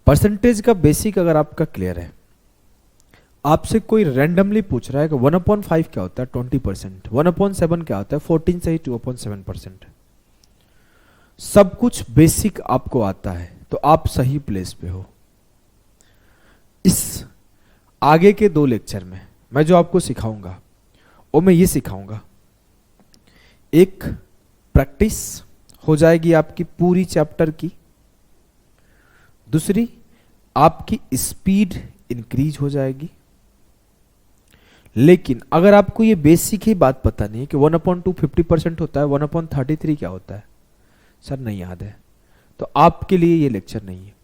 Percentage का basic अगर आपका क्लियर है, आपसे कोई रैंडमली पूछ रहा है कि 1/5 क्या होता है 20%, 1/7 क्या होता है 14 से ही 2/7%, सब कुछ बेसिक आपको आता है तो आप सही प्लेस पे हो। इस आगे के 2 लेक्चर में मैं जो आपको सिखाऊंगा वो मैं ये सिखाऊंगा, एक प्रैक्टिस हो जाएगी आपकी पूरी चैप्टर की, दूसरी आपकी स्पीड इंक्रीज हो जाएगी। लेकिन अगर आपको ये बेसिक ही बात पता नहीं है कि 1/2 50% होता है, 1/33 क्या होता है, सर नहीं याद है, तो आपके लिए ये लेक्चर नहीं है,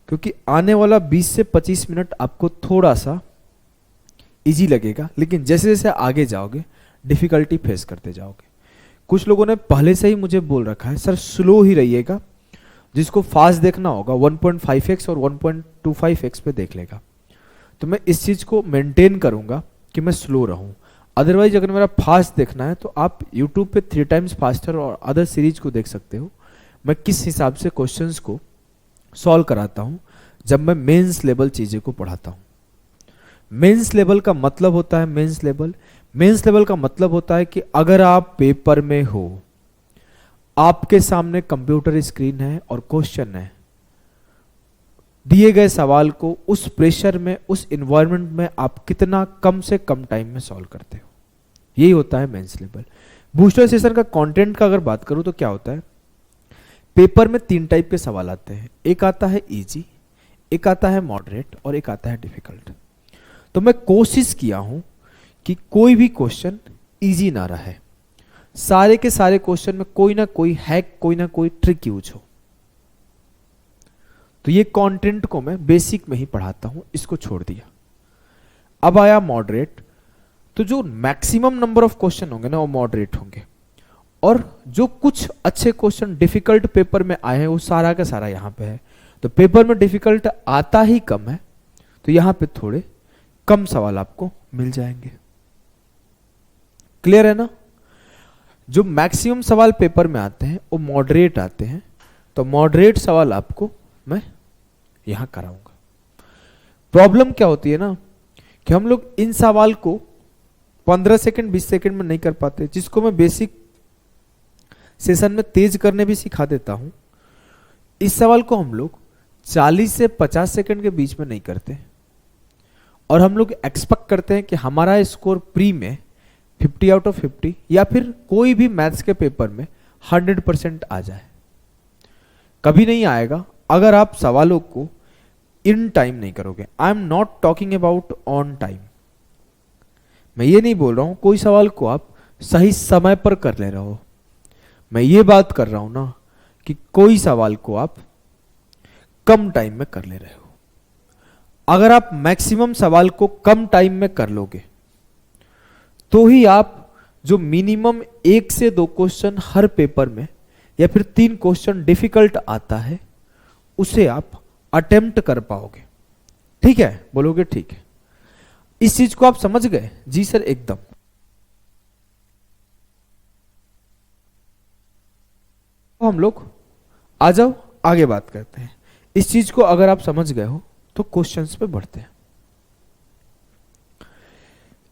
क्योंकि आने वाला 20 से 25 मिनट आपको थोड़ा सा इजी लगेगा, लेकिन जैसे जैसे आगे जाओगे डिफिकल्टी फेस करते जाओगे। कुछ लोगों ने पहले से ही मुझे बोल रखा है सर स्लो ही रहिएगा, जिसको फास्ट देखना होगा 1.5x और 1.25x पे देख लेगा। तो मैं इस चीज को मेंटेन करूंगा कि मैं स्लो रहूं। अदरवाइज अगर मेरा फास्ट देखना है तो आप YouTube पे 3 टाइम्स फास्टर और अदर सीरीज को देख सकते हो, मैं किस हिसाब से क्वेश्चंस को सॉल्व कराता हूं जब मैं मेंस लेवल चीजें को पढ़ाता हूं। मेंस लेवल का मतलब होता है मेंस लेवल का मतलब होता है कि अगर आप पेपर में हो, आपके सामने कंप्यूटर स्क्रीन है और क्वेश्चन है, दिए गए सवाल को उस प्रेशर में, उस इन्वायरमेंट में आप कितना कम से कम टाइम में सॉल्व करते हो, यही होता है मेंस लेवल। बूस्टर सेशन का कंटेंट का अगर बात करूं तो क्या होता है, पेपर में 3 टाइप के सवाल आते हैं, एक आता है इजी, एक आता है मॉडरेट और एक आता है डिफिकल्ट। तो मैं कोशिश किया हूं कि कोई भी क्वेश्चन इजी ना रहे, सारे के सारे क्वेश्चन में कोई ना कोई हैक, कोई ना कोई ट्रिक यूज हो। तो ये कंटेंट को मैं बेसिक में ही पढ़ाता हूं, इसको छोड़ दिया। अब आया मॉडरेट, तो जो मैक्सिमम नंबर ऑफ क्वेश्चन होंगे ना वो मॉडरेट होंगे, और जो कुछ अच्छे क्वेश्चन डिफिकल्ट पेपर में आए हैं वो सारा का सारा यहां पे है। तो पेपर में डिफिकल्ट आता ही कम है, तो यहां पे थोड़े कम सवाल आपको मिल जाएंगे। क्लियर है ना? जो मैक्सिमम सवाल पेपर में आते हैं वो मॉडरेट आते हैं, तो मॉडरेट सवाल आपको मैं यहां कराऊंगा। प्रॉब्लम क्या होती है ना कि हम लोग इन सवाल को 15 सेकंड 20 सेकंड में नहीं कर पाते, जिसको मैं बेसिक सेशन में तेज करने भी सिखा देता हूं। इस सवाल को हम लोग 40 से 50 सेकंड के बीच में नहीं करते, और हम लोग एक्सपेक्ट करते हैं कि हमारा स्कोर प्री में 50 आउट ऑफ 50 या फिर कोई भी मैथ्स के पेपर में 100% आ जाए। कभी नहीं आएगा अगर आप सवालों को इन टाइम नहीं करोगे। I am not talking about on time, मैं ये नहीं बोल रहा हूं कोई सवाल को आप सही समय पर कर ले रहे हो, मैं ये बात कर रहा हूं ना कि कोई सवाल को आप कम टाइम में कर ले रहे हो। अगर आप मैक्सिमम सवाल को कम टाइम में कर लोगे तो ही आप जो मिनिमम 1 से 2 क्वेश्चन हर पेपर में या फिर 3 क्वेश्चन डिफिकल्ट आता है उसे आप अटेम्प्ट कर पाओगे। ठीक है? बोलोगे ठीक है। इस चीज को आप समझ गए? जी सर एकदम। तो हम लोग आ जाओ आगे बात करते हैं। इस चीज को अगर आप समझ गए हो तो क्वेश्चंस पे बढ़ते हैं।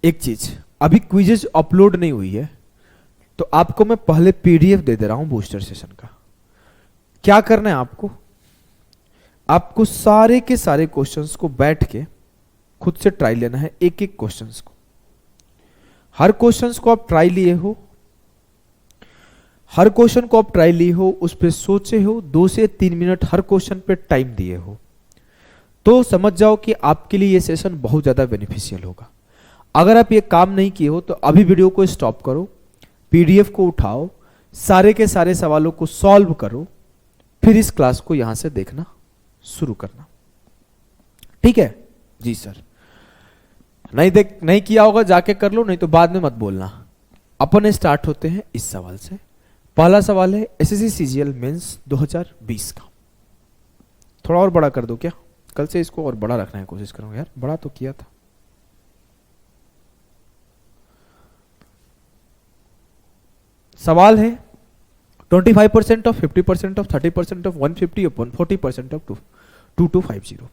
एक चीज, अभी क्विजेज अपलोड नहीं हुई है, तो आपको मैं पहले पीडीएफ दे दे रहा हूं बूस्टर सेशन का। क्या करना है आपको, आपको सारे के सारे क्वेश्चंस को बैठ के खुद से ट्राई लेना है, एक एक क्वेश्चंस को। हर क्वेश्चंस को आप ट्राई लिए हो, हर क्वेश्चन को आप ट्राई लिए हो, उस पर सोचे हो, 2 से 3 मिनट हर क्वेश्चन पे टाइम दिए हो, तो समझ जाओ कि आपके लिए ये सेशन बहुत ज्यादा बेनिफिशियल होगा। अगर आप ये काम नहीं किए हो तो अभी वीडियो को स्टॉप करो, पीडीएफ को उठाओ, सारे के सारे सवालों को सॉल्व करो, फिर इस क्लास को यहां से देखना शुरू करना। ठीक है? जी सर। नहीं किया होगा जाके कर लो, नहीं तो बाद में मत बोलना। अपन स्टार्ट होते हैं इस सवाल से। पहला सवाल है एसएससी सीजीएल मेंस 2020 का। थोड़ा और बड़ा कर दो क्या? कल से इसको और बड़ा रखने की कोशिश करूंगा यार, बड़ा तो किया था। सवाल है 25% of 50% of 30% of 150 upon 40% of 2250।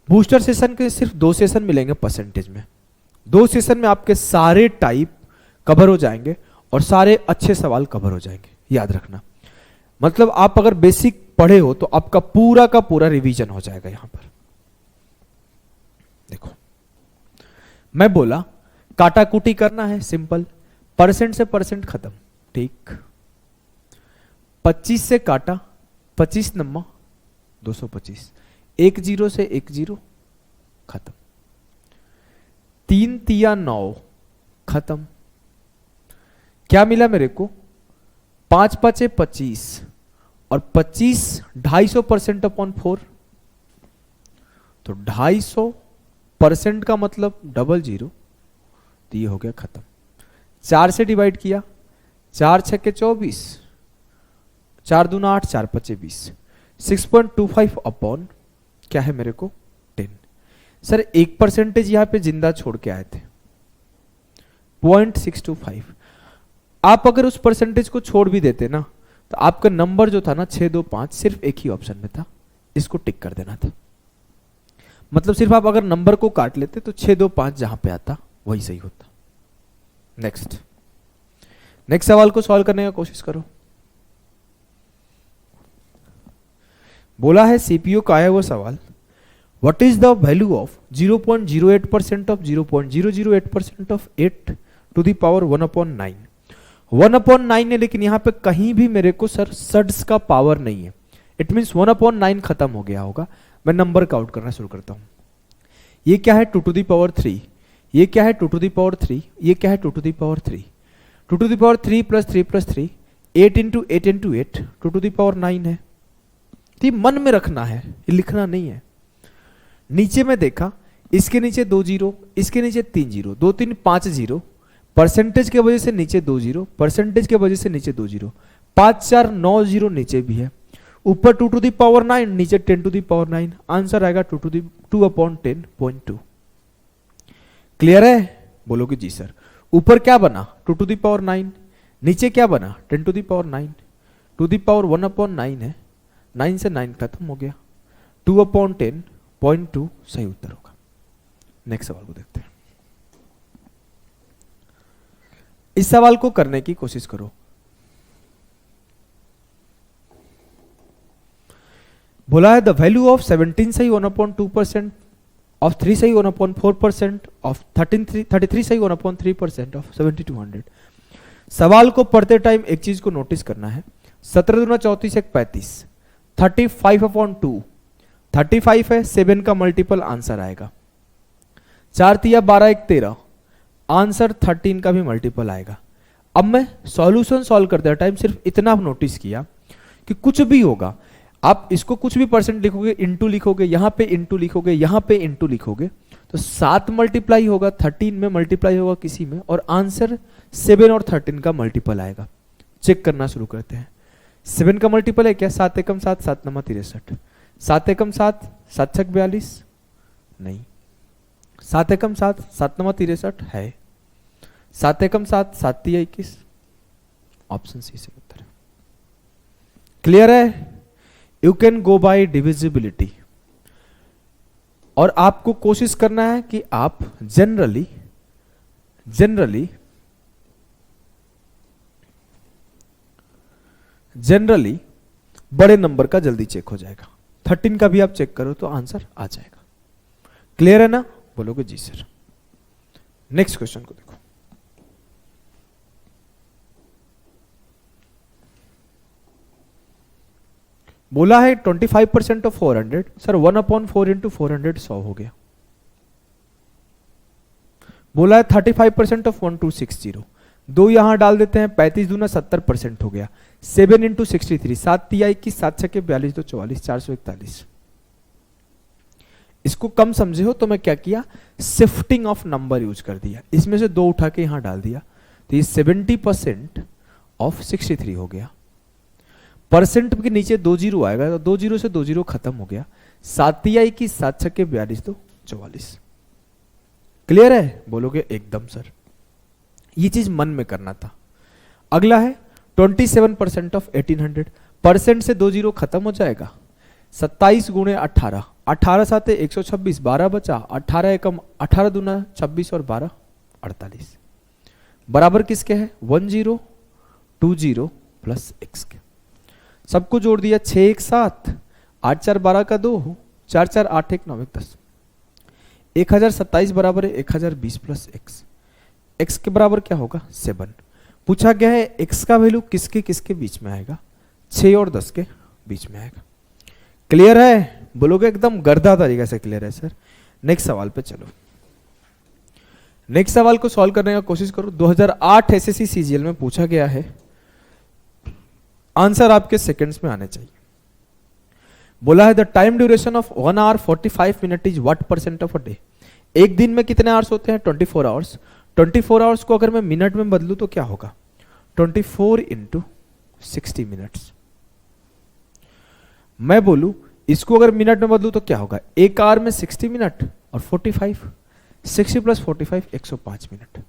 Booster session के सिर्फ 2 सेशन मिलेंगे परसेंटेज में। 2 सेशन में आपके सारे टाइप कवर हो जाएंगे और सारे अच्छे सवाल कवर हो जाएंगे, याद रखना। मतलब आप अगर बेसिक पढ़े हो तो आपका पूरा का पूरा रिवीजन हो जाएगा। यहां पर देखो, मैं बोला काटाकुटी करना है, सिंपल, परसेंट से परसेंट खत्म, ठीक। 25 से काटा, 25 नम्मा 225, 1 0 से 1 0 खत्म, 3 तिया 9 खत्म। क्या मिला मेरे को? 5 5 25 और 25 250% अपॉन 4, तो 250% का मतलब 00, तो ये हो गया खत्म। 4 से डिवाइड किया, 4 छक्के 24, 4 दूना 8, 4 पचे 20, 6.25 अपॉन क्या है मेरे को 10। सर 1% यहां पे जिंदा छोड़ के आए थे, 0.625। आप अगर उस परसेंटेज को छोड़ भी देते ना तो आपका नंबर जो था ना 625 सिर्फ एक ही ऑप्शन में था, इसको टिक कर देना था। मतलब सिर्फ आप अगर नंबर को काट लेते तो 625 जहां पे आता वही सही होता। नेक्स्ट सवाल को सॉल्व करने का कोशिश करो। बोला है सीपीयू का आया हुआ सवाल, what is the value of 0.08% of 0.008% of 8 to the power 1/9। 1/9 है, लेकिन यहां पे कहीं भी मेरे को सर सड्स का पावर नहीं है। इट मीन्स 1/9 खत्म हो गया होगा। मैं नंबर काउंट करना शुरू करता हूं। ये क्या है 2 टू द पावर 3, ये क्या है 2 टू द पावर 3, ये क्या है 2 to the power 3, 2 to the power 3 plus 3 plus 3, 8 into 8 into 8, 2 to the power 9 है। तो मन में रखना है, ये लिखना नहीं है। नीचे में देखा, इसके नीचे 2 0, इसके नीचे 3 0, 2 3 5 0, परसेंटेज के वजह से नीचे 2 0, परसेंटेज के वजह से नीचे 2 0, 5 4 9 0 नीचे भी है, ऊपर 2 टू द पावर 9, नीचे 10 टू द पावर 9। आंसर आएगा 2/10.2। क्लियर है? बोलोगे जी सर। ऊपर क्या बना 2 टू द पावर 9, नीचे क्या बना 10 to the power 9, to the power 1/9 है, 9 से 9 खत्म हो गया, 2/10.2 सही उत्तर होगा। नेक्स्ट सवाल को देखते हैं। इस सवाल को करने की कोशिश करो। बोला है द वैल्यू ऑफ 17 सही 1/2%, ऑफ 3 सही 1/4%, ऑफ 33 सही 1/3% ऑफ 7200। सवाल को पढ़ते टाइम एक चीज को नोटिस करना है, 17 दूना 34 1 35, 35/2, 35 है, 7 का मल्टीपल आंसर आएगा, 4 तिया 12 1 13, आंसर 13 का भी मल्टीपल आएगा। अब मैं सॉल्यूशन सॉल्व करते टाइम सिर्फ इतना नोटिस किया कि कुछ भी होगा, आप इसको कुछ भी परसेंट लिखोगे, इंटू लिखोगे, यहां पे इंटू लिखोगे, यहां पे इंटू लिखोगे, तो 7 मल्टीप्लाई होगा 13 में, मल्टीप्लाई होगा किसी में, और आंसर 7 और 13 का मल्टीपल आएगा। चेक करना शुरू करते हैं। 7 का मल्टीपल है क्या? 7 एकम 7, 7 नमा 63, 7 एकम 7, 7 छक 42 नहीं, 7 एकम 7, 7 नमा 63 है, 7 एकम 7, 7 तिया 21, ऑप्शन सी से उत्तर है। क्लियर है? You can go by divisibility, और आपको कोशिश करना है कि आप जनरली बड़े नंबर का जल्दी चेक हो जाएगा। 13 का भी आप चेक करो तो आंसर आ जाएगा। क्लियर है ना? बोलोगे जी सर। नेक्स्ट क्वेश्चन को देखो। बोला है 25% ऑफ 400, सर 1/4 इंटू 400 100 हो गया। बोला है 35% ऑफ 1260, 2 यहां डाल देते हैं, 35 दूना 70% हो गया, 7 इंटू 63, 7 तिया 21, 7 छके 42, तो 44, 441। इसको कम समझे हो तो मैं क्या किया, शिफ्टिंग ऑफ नंबर यूज कर दिया, इसमें से 2 उठा के यहां डाल दिया, तो ये 70% ऑफ 63 हो गया। परसेंट के नीचे 2 0 आएगा, तो 2 0 से 2 0 खत्म हो गया, 7 तिया 21, 7 छके 42, तो 44। क्लियर है? बोलोगे एकदम सर। ये चीज मन में करना था। अगला है 27% ऑफ 1800, परसेंट से 2 0 खत्म हो जाएगा, 27 गुणे 18, 18 साथ 126, 12 बचा, 18 एकम 18 दूना 26 और 12 48, बराबर किसके है 1020 प्लस x के। सबको जोड़ दिया 6 1 7, 8 4 12 का 2, 4 4 8 1 9 1 10, 1027 बराबर है 1020 प्लस x, x के बराबर क्या होगा 7। पूछा गया है x का वैल्यू किसके किसके बीच में आएगा, 6 और 10 के बीच में आएगा। क्लियर है, बोलोगे एकदम गर्दा तरीके से क्लियर है सर। नेक्स्ट सवाल पे चलो, नेक्स्ट सवाल को सॉल्व करने का कोशिश करो। 2008 एसएससी सीजीएल में पूछा गया है, आंसर आपके सेकंड्स में आने चाहिए। बोला है the time duration of 1 hour 45 minute is what percent of a day. एक दिन में कितने आवर्स होते हैं 24 आवर्स। 24 आवर्स को अगर मैं मिनट में बदलूं तो क्या होगा 24 इंटू 60 मिनट्स। मैं बोलूं इसको अगर मिनट में बदलूं तो क्या होगा, एक आवर में 60 मिनट और 45, 60 प्लस 45 105 मिनट।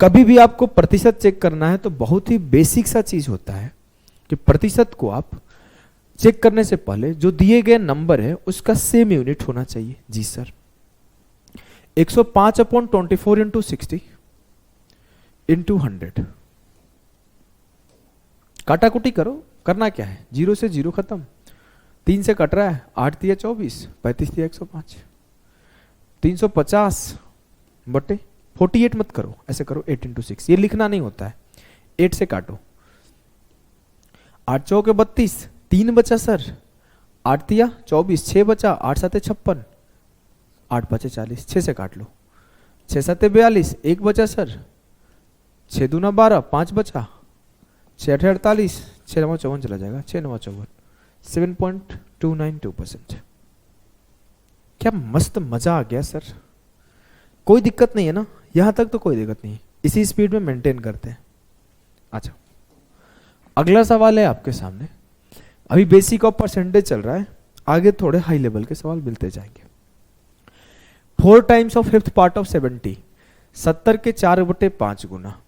कभी भी आपको प्रतिशत चेक करना है तो बहुत ही बेसिक सा चीज होता है कि प्रतिशत को आप चेक करने से पहले जो दिए गए नंबर है उसका सेम यूनिट होना चाहिए। जी सर, 105 अपॉन 24 इंटू 60 इंटू 100, काटाकुटी करो, करना क्या है, 0 से 0 खत्म, 3 से कट रहा है, 8 दिया 24, 35 दिया 105, 350 बटे 48 मत करो, ऐसे करो 8 इंटू 6, ये लिखना नहीं होता है, 8 से काटो, 8 चौके 32, 3 बचा सर, 8 दिया 24, 6 बचा, 8 साते 56, 8 बचे 40, 6 से काट लो, 6 साते 42, 1 बचा सर, 6 दूना 12, 5 बचा, 6 8 48, 6 9 54 चला जाएगा, 6 9 54, 7.292%। क्या मस्त मजा आ गया सर, कोई दिक्कत नहीं है ना, यहां तक तो कोई दिक्कत नहीं है, इसी स्पीड में मेंटेन करते हैं। अच्छा, अगला सवाल है आपके सामने, अभी बेसिक ऑफ परसेंटेज चल रहा है, आगे थोड़े हाई लेवल के सवाल मिलते जाएंगे। 4 times of 5th part of 70, 70 के 4/5 गुना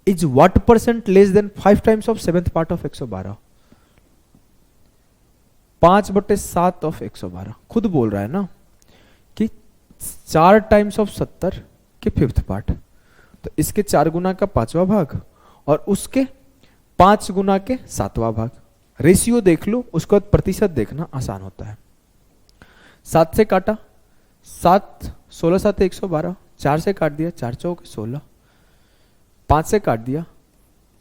is what percent less than 5 times of 7th part of 112, 5/7 of 112। खुद बोल रहा है ना कि 4 टाइम्स ऑफ 70 के 5th पार्ट, तो इसके 4 गुना का 5वां भाग और उसके 5 गुना के 7वां भाग। रेशियो देख लो, उसके बाद प्रतिशत देखना आसान होता है। 7 से काटा, 7 16 7 112, 4 से काट दिया, 4 चौके 16, 5 से काट दिया,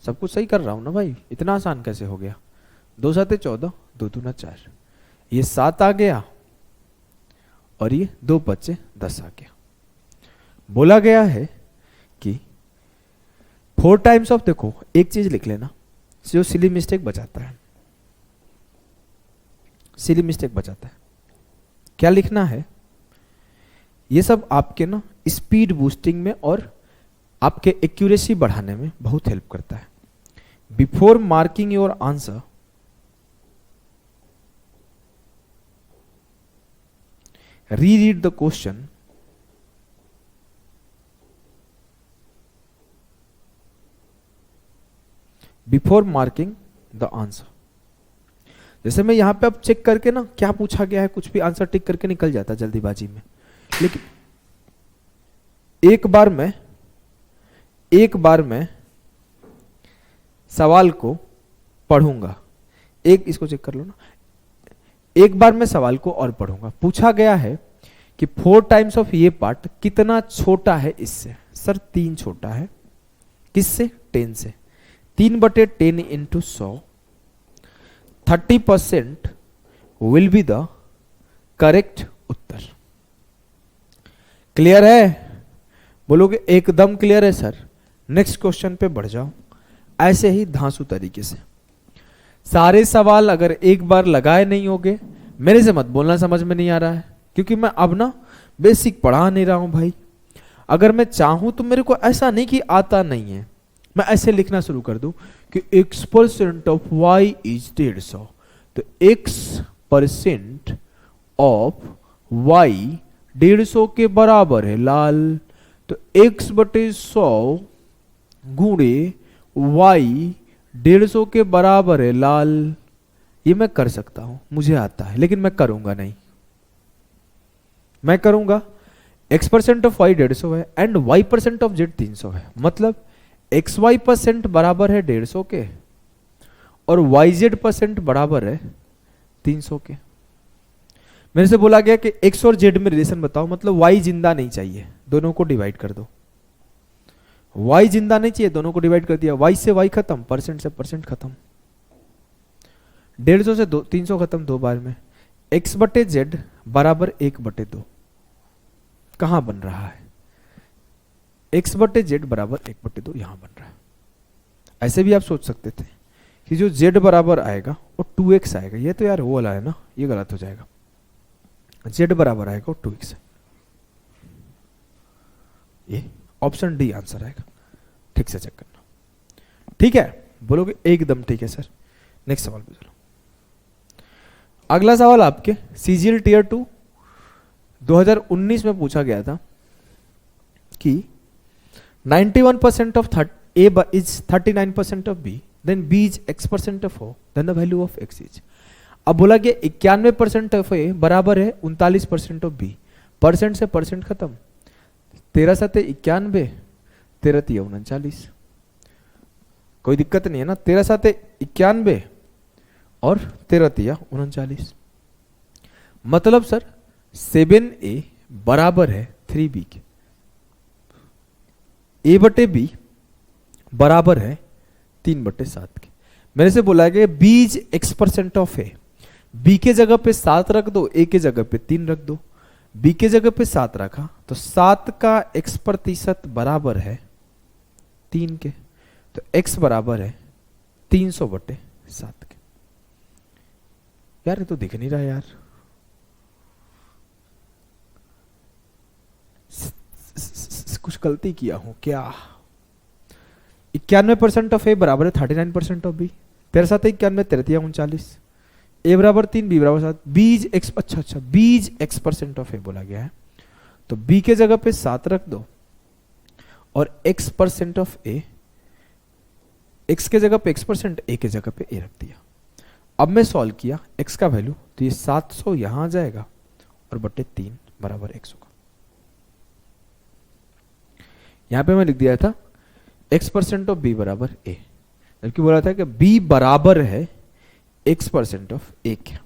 सब कुछ सही कर रहा हूं ना भाई, इतना आसान कैसे हो गया, 2 7 14, 2 दूना 4, ये 7 आ गया और ये 2 बचे 10 आ गया। बोला गया है कि 4 टाइम्स ऑफ, देखो एक चीज लिख लेना जो सिली मिस्टेक बचाता है, सिली मिस्टेक बचाता है। क्या लिखना है, ये सब आपके ना स्पीड बूस्टिंग में और आपके एक्यूरेसी बढ़ाने में बहुत हेल्प करता है। Before marking your answer, reread the question before marking the answer. जैसे मैं यहां पे अब चेक करके ना क्या पूछा गया है, कुछ भी आंसर टिक करके निकल जाता जल्दीबाजी में, लेकिन एक बार मैं सवाल को पढ़ूंगा, एक इसको चेक कर लो ना, एक बार मैं सवाल को और पढ़ूंगा। पूछा गया है कि 4 टाइम्स ऑफ ये पार्ट कितना छोटा है इससे, सर 3 छोटा है, किससे 10 से, 3/10 into 100, 30% will be the correct Uttar. Clear है, बोलोगे एकदम क्लियर है सर। नेक्स्ट क्वेश्चन पे बढ़ जाओ, ऐसे ही धांसू तरीके से सारे सवाल अगर एक बार लगाए नहीं होगे, मेरे से मत बोलना समझ में नहीं आ रहा है, क्योंकि मैं अब ना बेसिक पढ़ा नहीं रहा हूं भाई। अगर मैं चाहूं तो मेरे को ऐसा नहीं कि आता नहीं है, मैं ऐसे लिखना शुरू कर दूं कि x% ऑफ y इज 150, तो x% ऑफ y 150 के बराबर है लाल, तो x/100 गुणे y 150 के बराबर है लाल, ये मैं कर सकता हूं, मुझे आता है, लेकिन मैं करूंगा नहीं। मैं करूंगा x% ऑफ y 150 है एंड y% ऑफ z 300 है, मतलब xy% बराबर है 150 के और yz% बराबर है 300 के। मेरे से बोला गया कि x और z में रिलेशन बताओ, मतलब y जिंदा नहीं चाहिए, दोनों को डिवाइड कर दो। y जिंदा नहीं चाहिए, दोनों को डिवाइड कर दिया, y से y खत्म, परसेंट से परसेंट खत्म, 150 से 300 खत्म दो बार में। x बटे z बराबर 1/2 कहां बन रहा है? x बटे z बराबर 1/2 यहां बन रहा है। ऐसे भी आप सोच सकते थे कि जो z बराबर आएगा वो 2x आएगा, ये तो यार वो वाला है ना, ये गलत हो जाएगा। z बराबर आएगा वो 2x है, ये ऑप्शन डी आंसर आएगा। ठीक से चेक करना, ठीक है? बोलोगे एकदम ठीक है सर। नेक्स्ट सवाल पे चलो। अगला सवाल आपके CGL टियर 2 2019 में पूछा गया था कि 91% of A is 39% of B, then B is x% of O, then the value of x is। अब बोला कि 91% ऑफ ए बराबर है 39% ऑफ बी, परसेंट से परसेंट खत्म, 13 7 91, 13 3 39, कोई दिक्कत नहीं है ना, 13 7 91 और 13 3 39, मतलब सर 7A बराबर है 3B के, A बटे B बराबर है 3/7 के। मेरे से बोला गया बीज x% ऑफ ए, बी के जगह पे 7 रख दो, ए के जगह पे 3 रख दो। बी के जगह पे 7 रखा तो 7 का x% बराबर है 3 के, तो x बराबर है 300/7 के। यार ये तो दिख नहीं रहा यार, कुछ गलती किया हूं क्या? 91% ऑफ ए बराबर है 39% ऑफ बी, 13 7 91, 13 3 39, ए बराबर 3, बी बराबर 7, बीज एक्स, अच्छा बीज x% ऑफ ए बोला गया है, तो बी के जगह पे 7 रख दो और x% ऑफ ए, x के जगह पे x%, ए के जगह पे ए रख दिया। अब मैं सॉल्व किया x का वैल्यू, तो ये 700 यहां आ जाएगा और बटे 3 बराबर 100 का। यहां पे मैं लिख दिया था x% ऑफ b बराबर a, जबकि बोला था कि b बराबर है x% ऑफ a क्या,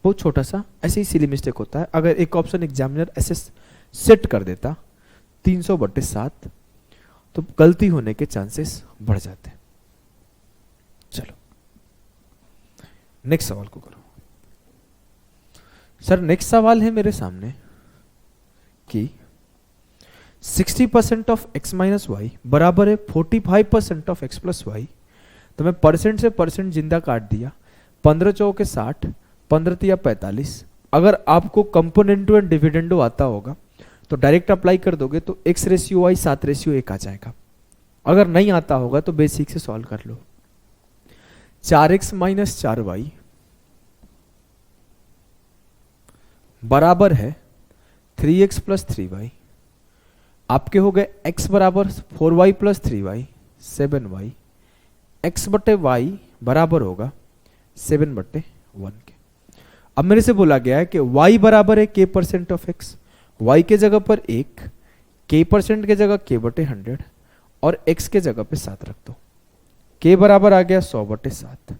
बहुत छोटा सा ऐसे ही सिली मिस्टेक होता है। अगर एक ऑप्शन एग्जामिनर ऐसे सेट कर देता 300/7 तो गलती होने के चांसेस बढ़ जाते। चलो नेक्स्ट सवाल को करो। सर नेक्स्ट सवाल है मेरे सामने कि 60% ऑफ x माइनस वाई बराबर है 45% ऑफ x प्लस वाई। तो मैं परसेंट से परसेंट जिंदा काट दिया, 15 चौके 60, 15 तिया 45। अगर आपको कंपोनेंटो एंड डिविडेंडो आता होगा तो डायरेक्ट अप्लाई कर दोगे तो x/y 7/1 आ जाएगा। अगर नहीं आता होगा तो बेसिक से सॉल्व कर लो। 4x माइनस 4y बराबर है 3x प्लस 3y। आपके हो गए x बराबर 4y plus 3y 7y, x बटे y बराबर होगा 7/1 के। अब मेरे से बोला गया है कि y बराबर है k% ऑफ x, y के जगह पर 1, k% के जगह k/100 और x के जगह पे 7 रख दो, k बराबर आ गया 100/7।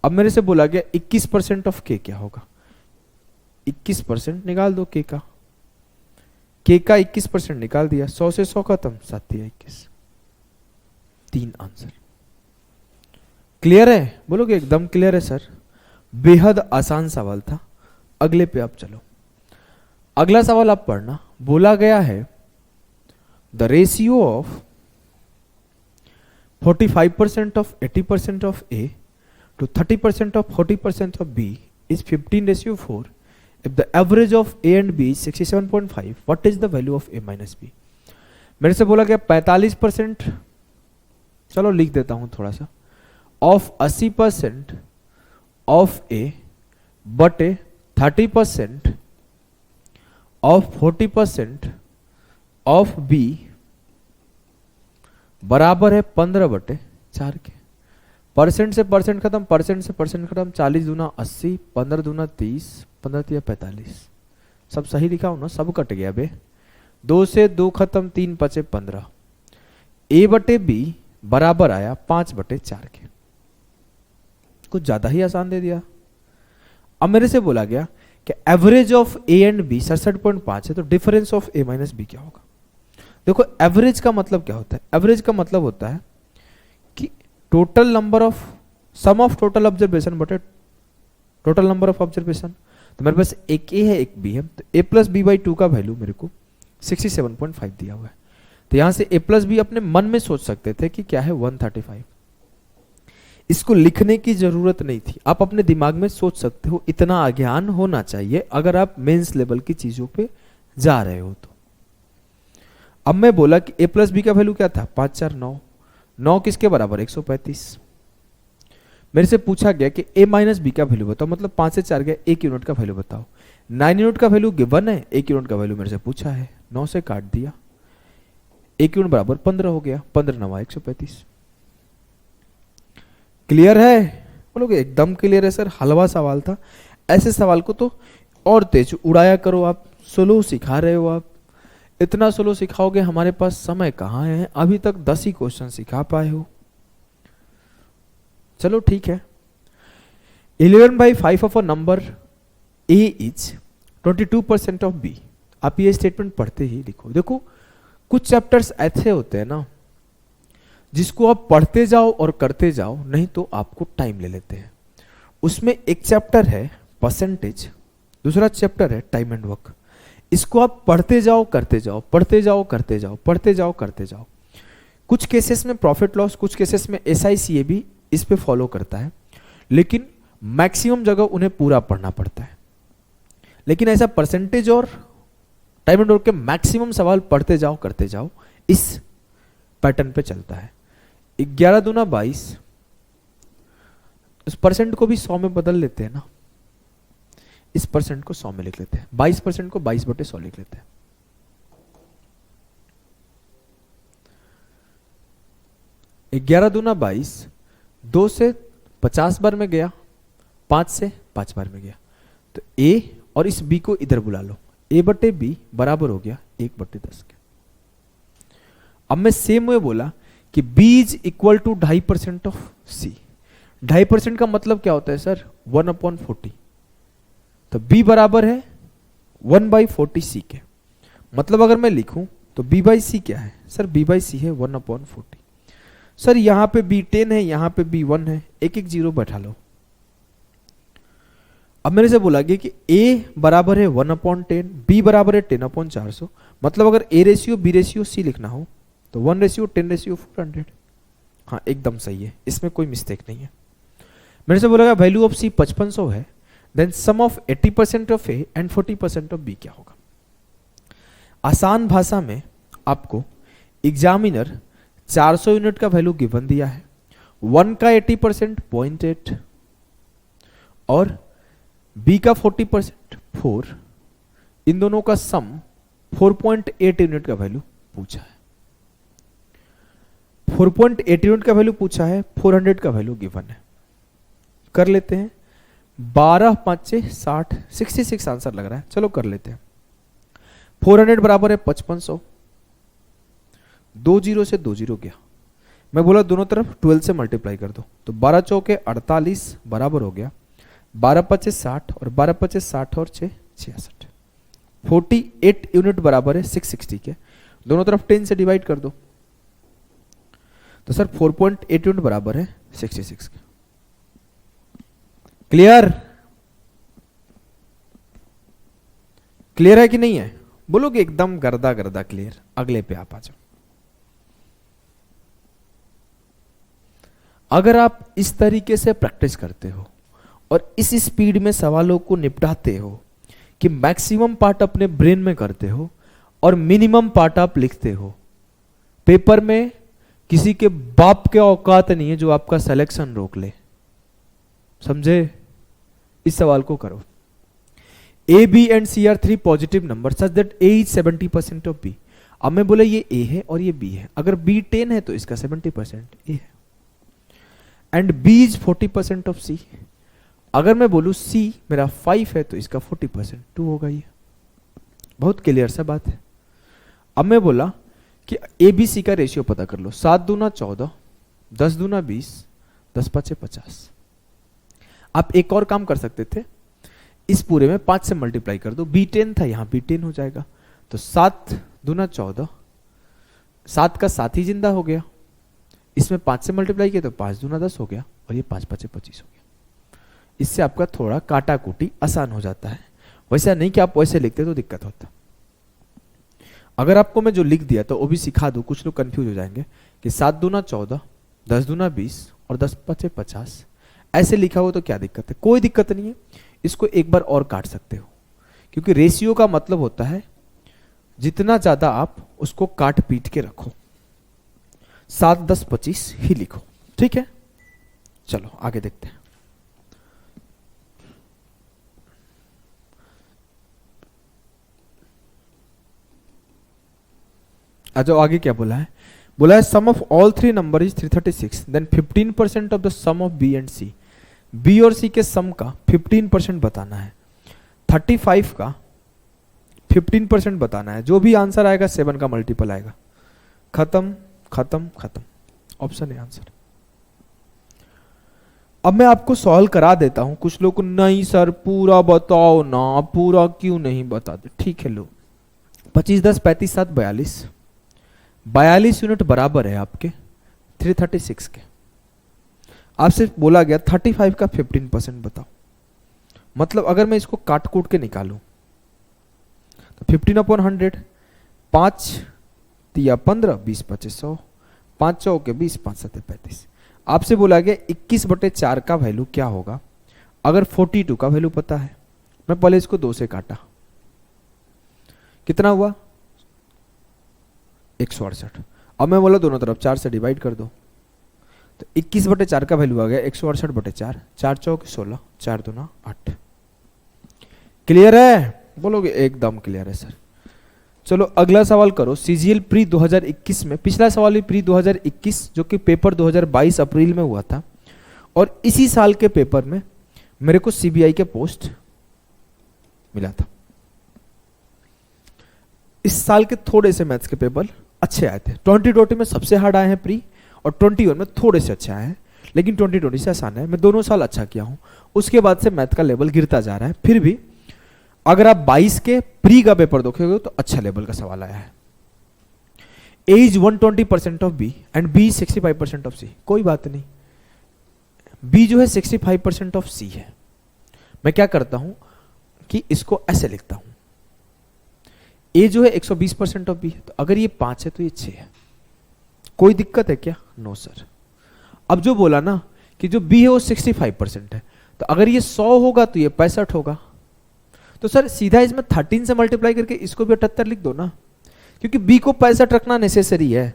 अब मेरे से बोला गया 21% ऑफ k क्या होगा, 21% निकाल दो k का, k का 21% निकाल दिया, 100 से 100 खत्म, 7 तिया 21, 3 आंसर। क्लियर है? बोलोगे एकदम क्लियर है सर, बेहद आसान सवाल था। अगले पे आप चलो। अगला सवाल आप पढ़ना। बोला गया है the ratio of 45% of 80% to ए टू 30% of 40% of B is 15/4। If the average of A and B is 67.5, what is the value of A minus B? मेरे से बोला गया 45%, चलो लिख देता हूं थोड़ा सा, ऑफ 80% ऑफ A बटे 30% ऑफ 40% ऑफ B बराबर है 15/4 के। परसेंट से परसेंट खत्म, परसेंट से परसेंट खत्म, 40 दूना 80, 15 दूना 30, 15 तिया 45, सब सही लिखा हूं ना, सब कट गया बे। 2 से 2 खत्म, 3 बचे 15, ए बटे बी बराबर आया 5/4 के। कुछ ज्यादा ही आसान दे दिया। अब मेरे से बोला गया कि average of A and B 67.5 है, तो difference of A minus B क्या होगा। देखो एवरेज का मतलब क्या होता है, एवरेज का मतलब होता है कि total number of sum of total observation बटे टोटल नंबर ऑफ ऑब्जर्वेशन। तो मेरे पास एक ए है एक बी है, तो ए प्लस बी बाई 2 का वैल्यू मेरे को 67.5 दिया हुआ है। तो यहां से ए प्लस बी अपने मन में सोच सकते थे कि क्या है 135। इसको लिखने की जरूरत नहीं थी, आप अपने दिमाग में सोच सकते हो, इतना ज्ञान होना चाहिए अगर आप मेंस लेवल की चीजों पे जा रहे हो तो। अब मैं बोला कि ए प्लस बी का वैल्यू क्या था 5 4 9, 9 किसके बराबर 135। मेरे से पूछा गया कि ए माइनस बी का वैल्यू बताओ, मतलब 5 से 4 गया, 1 यूनिट का वैल्यू बताओ। 9 यूनिट का वैल्यू गिवन है, 1 यूनिट का वैल्यू मेरे से पूछा है, 9 से काट दिया, 1 यूनिट बराबर 15 हो गया, 15 9 135। क्लियर है? बोलोगे एकदम क्लियर है सर, हलवा सवाल था। ऐसे सवाल को तो और तेज उड़ाया करो, आप स्लो सिखा रहे हो, आप इतना स्लो सिखाओगे, हमारे पास समय कहाँ है, अभी तक 10 ही क्वेश्चन सिखा पाए हो। चलो ठीक है। 11/5 of a number A is 22% of B. आप ये स्टेटमेंट पढ़ते ही लिखो। देखो कुछ चैप्टर्स ऐसे होते हैं ना जिसको आप पढ़ते जाओ और करते जाओ, नहीं तो आपको टाइम ले लेते हैं। उसमें एक चैप्टर है परसेंटेज, दूसरा चैप्टर है टाइम एंड वर्क। इसको आप पढ़ते जाओ करते जाओ, पढ़ते जाओ करते जाओ, पढ़ते जाओ करते जाओ। कुछ केसेस में प्रॉफिट लॉस, कुछ केसेस में SICA भी इस पे फॉलो करता है, लेकिन मैक्सिमम जगह उन्हें पूरा पढ़ना पड़ता है। लेकिन ऐसा परसेंटेज और टाइम एंड वर्क के मैक्सिमम सवाल पढ़ते जाओ करते जाओ, इस पैटर्न पे चलता है। 11 दूना 22, इस परसेंट को भी 100 में बदल लेते हैं ना, इस परसेंट को 100 में लिख लेते हैं, 22% को 22/100 लिख लेते हैं। ग्यारह दूना 22, 2 से 50 बार में गया, 5 से 5 बार में गया, तो A और इस B को इधर बुला लो, A बटे B बराबर हो गया 1/10 के। अब मैं सेम वे बोला कि B is equal to 2.5% of C। 2.5% का मतलब क्या होता है सर 1/40, तो B बराबर है 1/40 C के। मतलब अगर मैं लिखूं तो B/C क्या है सर, B/C है 1/40। सर यहां पे B 10 है, यहां पे B 1 है, एक एक जीरो बैठा लो। अब मेरे से बोला गया कि A बराबर है 1/10, B बराबर है 10/400। मतलब अगर A ratio B ratio C लिखना हो तो 1:10:400। हाँ एकदम सही है, इसमें कोई मिस्टेक नहीं है। मेरे से बोला गया वैल्यू ऑफ C 5500 है, then sum of 80% of A and 40% of B क्या होगा। आसान भाषा में आपको एग्जामिनर 400 यूनिट का वैल्यू गिवन दिया है, 1 का 80% 0.8 और B का 40% 4, इन दोनों का सम 4.8 यूनिट का वैल्यू पूछा है। 4.8 यूनिट का वैल्यू पूछा है, 400 का वैल्यू गिवन है। कर लेते हैं, 12 5 60, 66 आंसर लग रहा है, चलो कर लेते हैं। 400 बराबर है 5500, 2 0 से 2 0 गया, मैं बोला दोनों तरफ 12 से मल्टीप्लाई कर दो, तो 12 चौके 48 बराबर हो गया 12 5 60 और 12 5 60 और 6 66। 48 यूनिट बराबर है 660 के, दोनों तरफ 10 से डिवाइड कर दो, तो सर 4.8 यूनिट बराबर है 66 के। क्लियर? क्लियर है कि नहीं है? बोलोगे एकदम गर्दा गर्दा क्लियर। अगले पे आप आ जाओ। अगर आप इस तरीके से प्रैक्टिस करते हो और इस स्पीड में सवालों को निपटाते हो कि मैक्सिमम पार्ट अपने ब्रेन में करते हो और मिनिमम पार्ट आप लिखते हो, पेपर में किसी के बाप के औकात नहीं है जो आपका सिलेक्शन रोक ले। समझे? इस सवाल को करो। A, B and C are 3 positive number such that A is 70% of B। अब मैं बोला ये A है और ये B है, अगर B 10 है तो इसका 70% A है। एंड बी इज 40% ऑफ सी। अगर मैं बोलूं सी मेरा 5 है तो इसका 40% 2 होगा। ये बहुत क्लियर सा बात है। अब मैं बोला कि ए बी सी का रेशियो पता कर लो। 7 दूना 14, 10 दूना 20, 10 पचे 50। आप एक और काम कर सकते थे, इस पूरे में 5 से मल्टीप्लाई कर दो। B10 था, यहां B10 हो जाएगा। तो 7 दूना 14, 7 का 7 ही जिंदा हो गया। इसमें 5 से मल्टीप्लाई किया तो 5 दूना 10 हो गया, और ये 5 पचे 25 हो गया। इससे आपका थोड़ा काटा कूटी आसान हो जाता है। वैसा नहीं कि आप वैसे लिखते तो दिक्कत होता। अगर आपको मैं जो लिख दिया तो वो भी सिखा दूं, कुछ लोग कंफ्यूज हो जाएंगे कि 7 दूना 14, 10 दूना 20 और 10 पचे 50 ऐसे लिखा हो तो क्या दिक्कत है? कोई दिक्कत नहीं है, इसको एक बार और काट सकते हो, क्योंकि रेशियो का मतलब होता है जितना ज्यादा आप उसको काट पीट के रखो। 7 10 25 ही लिखो, ठीक है। चलो आगे देखते हैं। अच्छा, आगे क्या बोला है? बोला है sum of all three number is 336, then 15% of the sum of B and C. B और सी के सम का 15% बताना है, 35 का 15% बताना है। जो भी आंसर आएगा 7 का मल्टीपल आएगा। खत्म खत्म खत्म, ऑप्शन है आंसर। अब मैं आपको सॉल्व करा देता हूं। कुछ लोग नहीं सर पूरा बताओ ना, पूरा क्यों नहीं बताते? ठीक है, लो 25 10 35 7 42, 42 यूनिट बराबर है आपके 336 के। आपसे बोला गया 35 का 15% बताओ। मतलब अगर मैं इसको काट कूट के निकालूं तो 15/100, 5 तिया 15, 20 25 100, 5 100 के 20, 5 7 35। आपसे बोला गया 21/4 का वैल्यू क्या होगा अगर 42 का वैल्यू पता है। मैं पहले इसको 2 से काटा, कितना हुआ 168। अब मैं बोला दोनों तरफ 4 से डिवाइड कर दो, तो 21/4 का वैल्यू आ गया 168/4, 4 चौक 16, 4 दूना 8। क्लियर है? बोलोगे एकदम क्लियर है सर। चलो अगला सवाल करो। सीजीएल प्री 2021 में, पिछला सवाल भी प्री 2021 जो कि पेपर 2022 अप्रैल में हुआ था, और इसी साल के पेपर में मेरे को सीबीआई के पोस्ट मिला था। इस साल के थोड़े से मैथ्स के पेपर अच्छे आए थे। 2020 में सबसे हार्ड आए हैं प्री, और 21 में थोड़े से अच्छे आए हैं, लेकिन 2020 से आसान है। मैं दोनों साल अच्छा किया हूं, उसके बाद से मैथ का लेवल गिरता जा रहा है। फिर भी अगर आप 22 के प्री का पेपर देखोगे तो अच्छा लेवल का सवाल आया है। A is 120% of B and B 65% of C. कोई बात नहीं, बी जो है 65% ऑफ सी है। मैं क्या करता हूं कि इसको ऐसे लिखता हूं, ए जो है 120% ऑफ बी है, तो अगर ये 5 है तो ये 6 है। कोई दिक्कत है क्या? No sir. अब जो बोला ना कि जो बी है वो 65% है, तो अगर ये 100 होगा तो ये 65 होगा। तो सर सीधा इसमें 13 से मल्टीप्लाई करके इसको भी 78 लिख दो ना, क्योंकि बी को 65 रखना नेसेसरी है,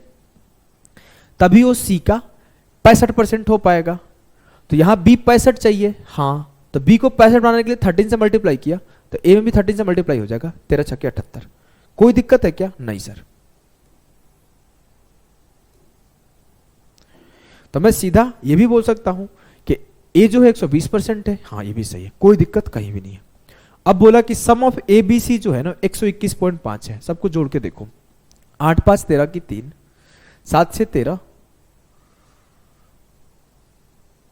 तभी वो सी का 65% हो पाएगा। तो यहां बी 65 चाहिए, हाँ, तो बी को 65 बनाने के लिए 13 से मल्टीप्लाई किया, तो ए में भी 13 से मल्टीप्लाई हो जाएगा, 13 छक्के 78। कोई दिक्कत है क्या? नहीं सर। तो मैं सीधा ये भी बोल सकता हूं कि ए जो है 120% है, हाँ ये भी सही है, कोई दिक्कत कहीं भी नहीं है। अब बोला कि सम ऑफ ए बी सी जो है ना 121.5 है। सबको जोड़ के देखो, 8 5 13 की 3, 7 से 13,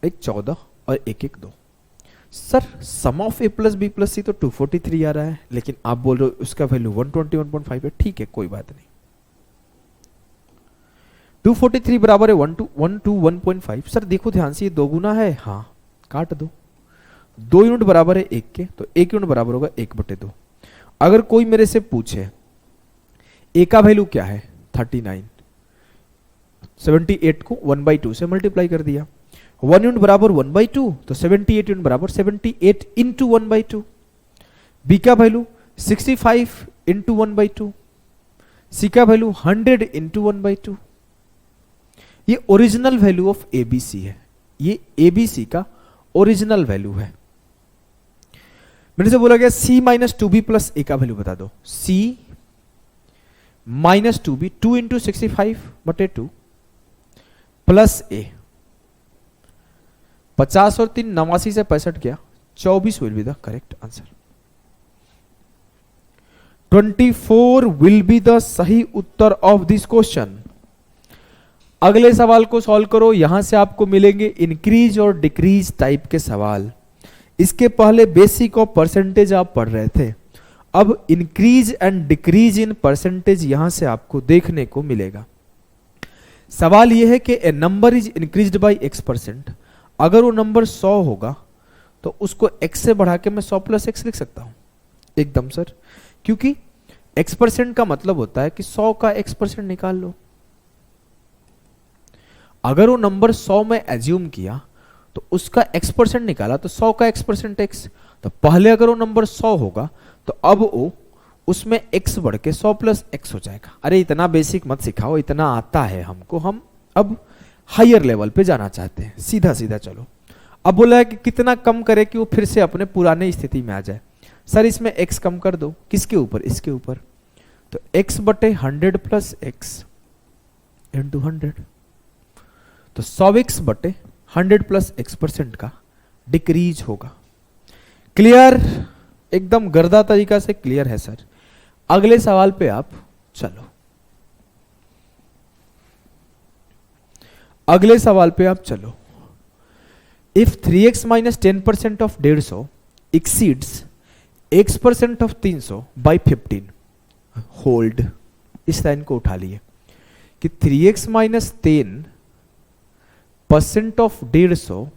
1 14 और 1 1 2। Sir sum of A plus B plus C तो 243 आ रहा है, लेकिन आप बोल रहे हो उसका वैल्यू 121.5 है। ठीक है, कोई बात नहीं। 243 बराबर है 121.5। सर देखो ध्यान से, ये 2 गुना है, हाँ काट दो। 2 यूनिट बराबर है 1 के, तो 1 यूनिट बराबर होगा 1/2। अगर कोई मेरे से पूछे ए का वैल्यू क्या है 39, 78 को 1/2 से मल्टीप्लाई कर दिया। 1 यूनिट बराबर 1/2, तो 78 यूनिट बराबर 78 इंटू 1/2। बी का वैल्यू 65 इंटू 1/2, सी का वैल्यू 100 इंटू 1/2। ये ओरिजिनल वैल्यू ऑफ एबीसी है, ये एबीसी का ओरिजिनल वैल्यू है। मेरे से बोला गया सी माइनस 2b प्लस ए का वैल्यू बता दो। सी माइनस 2b, 2 इंटू 65/2 प्लस ए। 50 और 3 89 से 65 गया, 24 will be the correct answer. 24 will be the सही उत्तर ऑफ दिस क्वेश्चन। अगले सवाल को सॉल्व करो, यहां से आपको मिलेंगे इंक्रीज और डिक्रीज टाइप के सवाल। इसके पहले बेसिक ऑफ परसेंटेज आप पढ़ रहे थे, अब increase and decrease in percentage यहां से आपको देखने को मिलेगा। सवाल यह है कि a number is increased by x%। अगर वो नंबर 100 होगा तो उसको x से बढ़ा के मैं 100 + x लिख सकता हूं एकदम सर, क्योंकि x% का मतलब होता है कि 100 का x% निकाल लो। अगर वो नंबर 100 में एज्यूम किया तो उसका x% निकाला तो 100 का x% x, तो पहले अगर वो नंबर 100 होगा तो अब वो उसमें x बढ़ के 100 + x हो जाएगा। अरे इतना बेसिक मत सिखाओ, इतना आता है हमको, हम अब हायर लेवल पे जाना चाहते हैं, सीधा सीधा चलो। अब बोला है कि कितना कम करे कि वो फिर से अपने पुराने स्थिति में आ जाए। सर इसमें x कम कर दो, किसके ऊपर, इसके ऊपर, तो x बटे 100 + x इंटू 100, तो 100x बटे 100 + x% का डिक्रीज होगा। क्लियर, एकदम गर्दा तरीका से क्लियर है सर। अगले सवाल पे आप चलो, अगले सवाल पे आप चलो। If 3x - 10% of 150 exceeds x% of 300 by 15, hold, इस लाइन को उठा लिए कि 3x - 10% ऑफ 150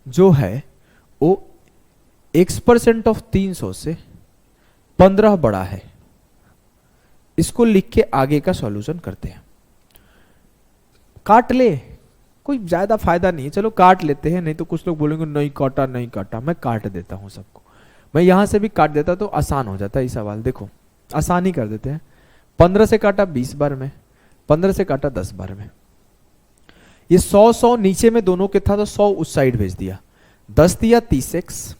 जो है वो x% ऑफ 300 से 15 बड़ा है। इसको लिख के आगे का सॉल्यूशन करते हैं। काट ले, कोई ज्यादा फायदा नहीं है, चलो काट लेते हैं, नहीं तो कुछ लोग बोलेंगे नहीं काटा नहीं काटा। मैं काट देता हूं सबको, मैं यहां से भी काट देता तो आसान हो जाता है ये सवाल। देखो आसान ही कर देते हैं। 15 से काटा 20 बार में, 15 से काटा 10 बार में। ये 100 नीचे में दोनों के था तो 100 उस साइड भेज दिया, 10 दिया 30x।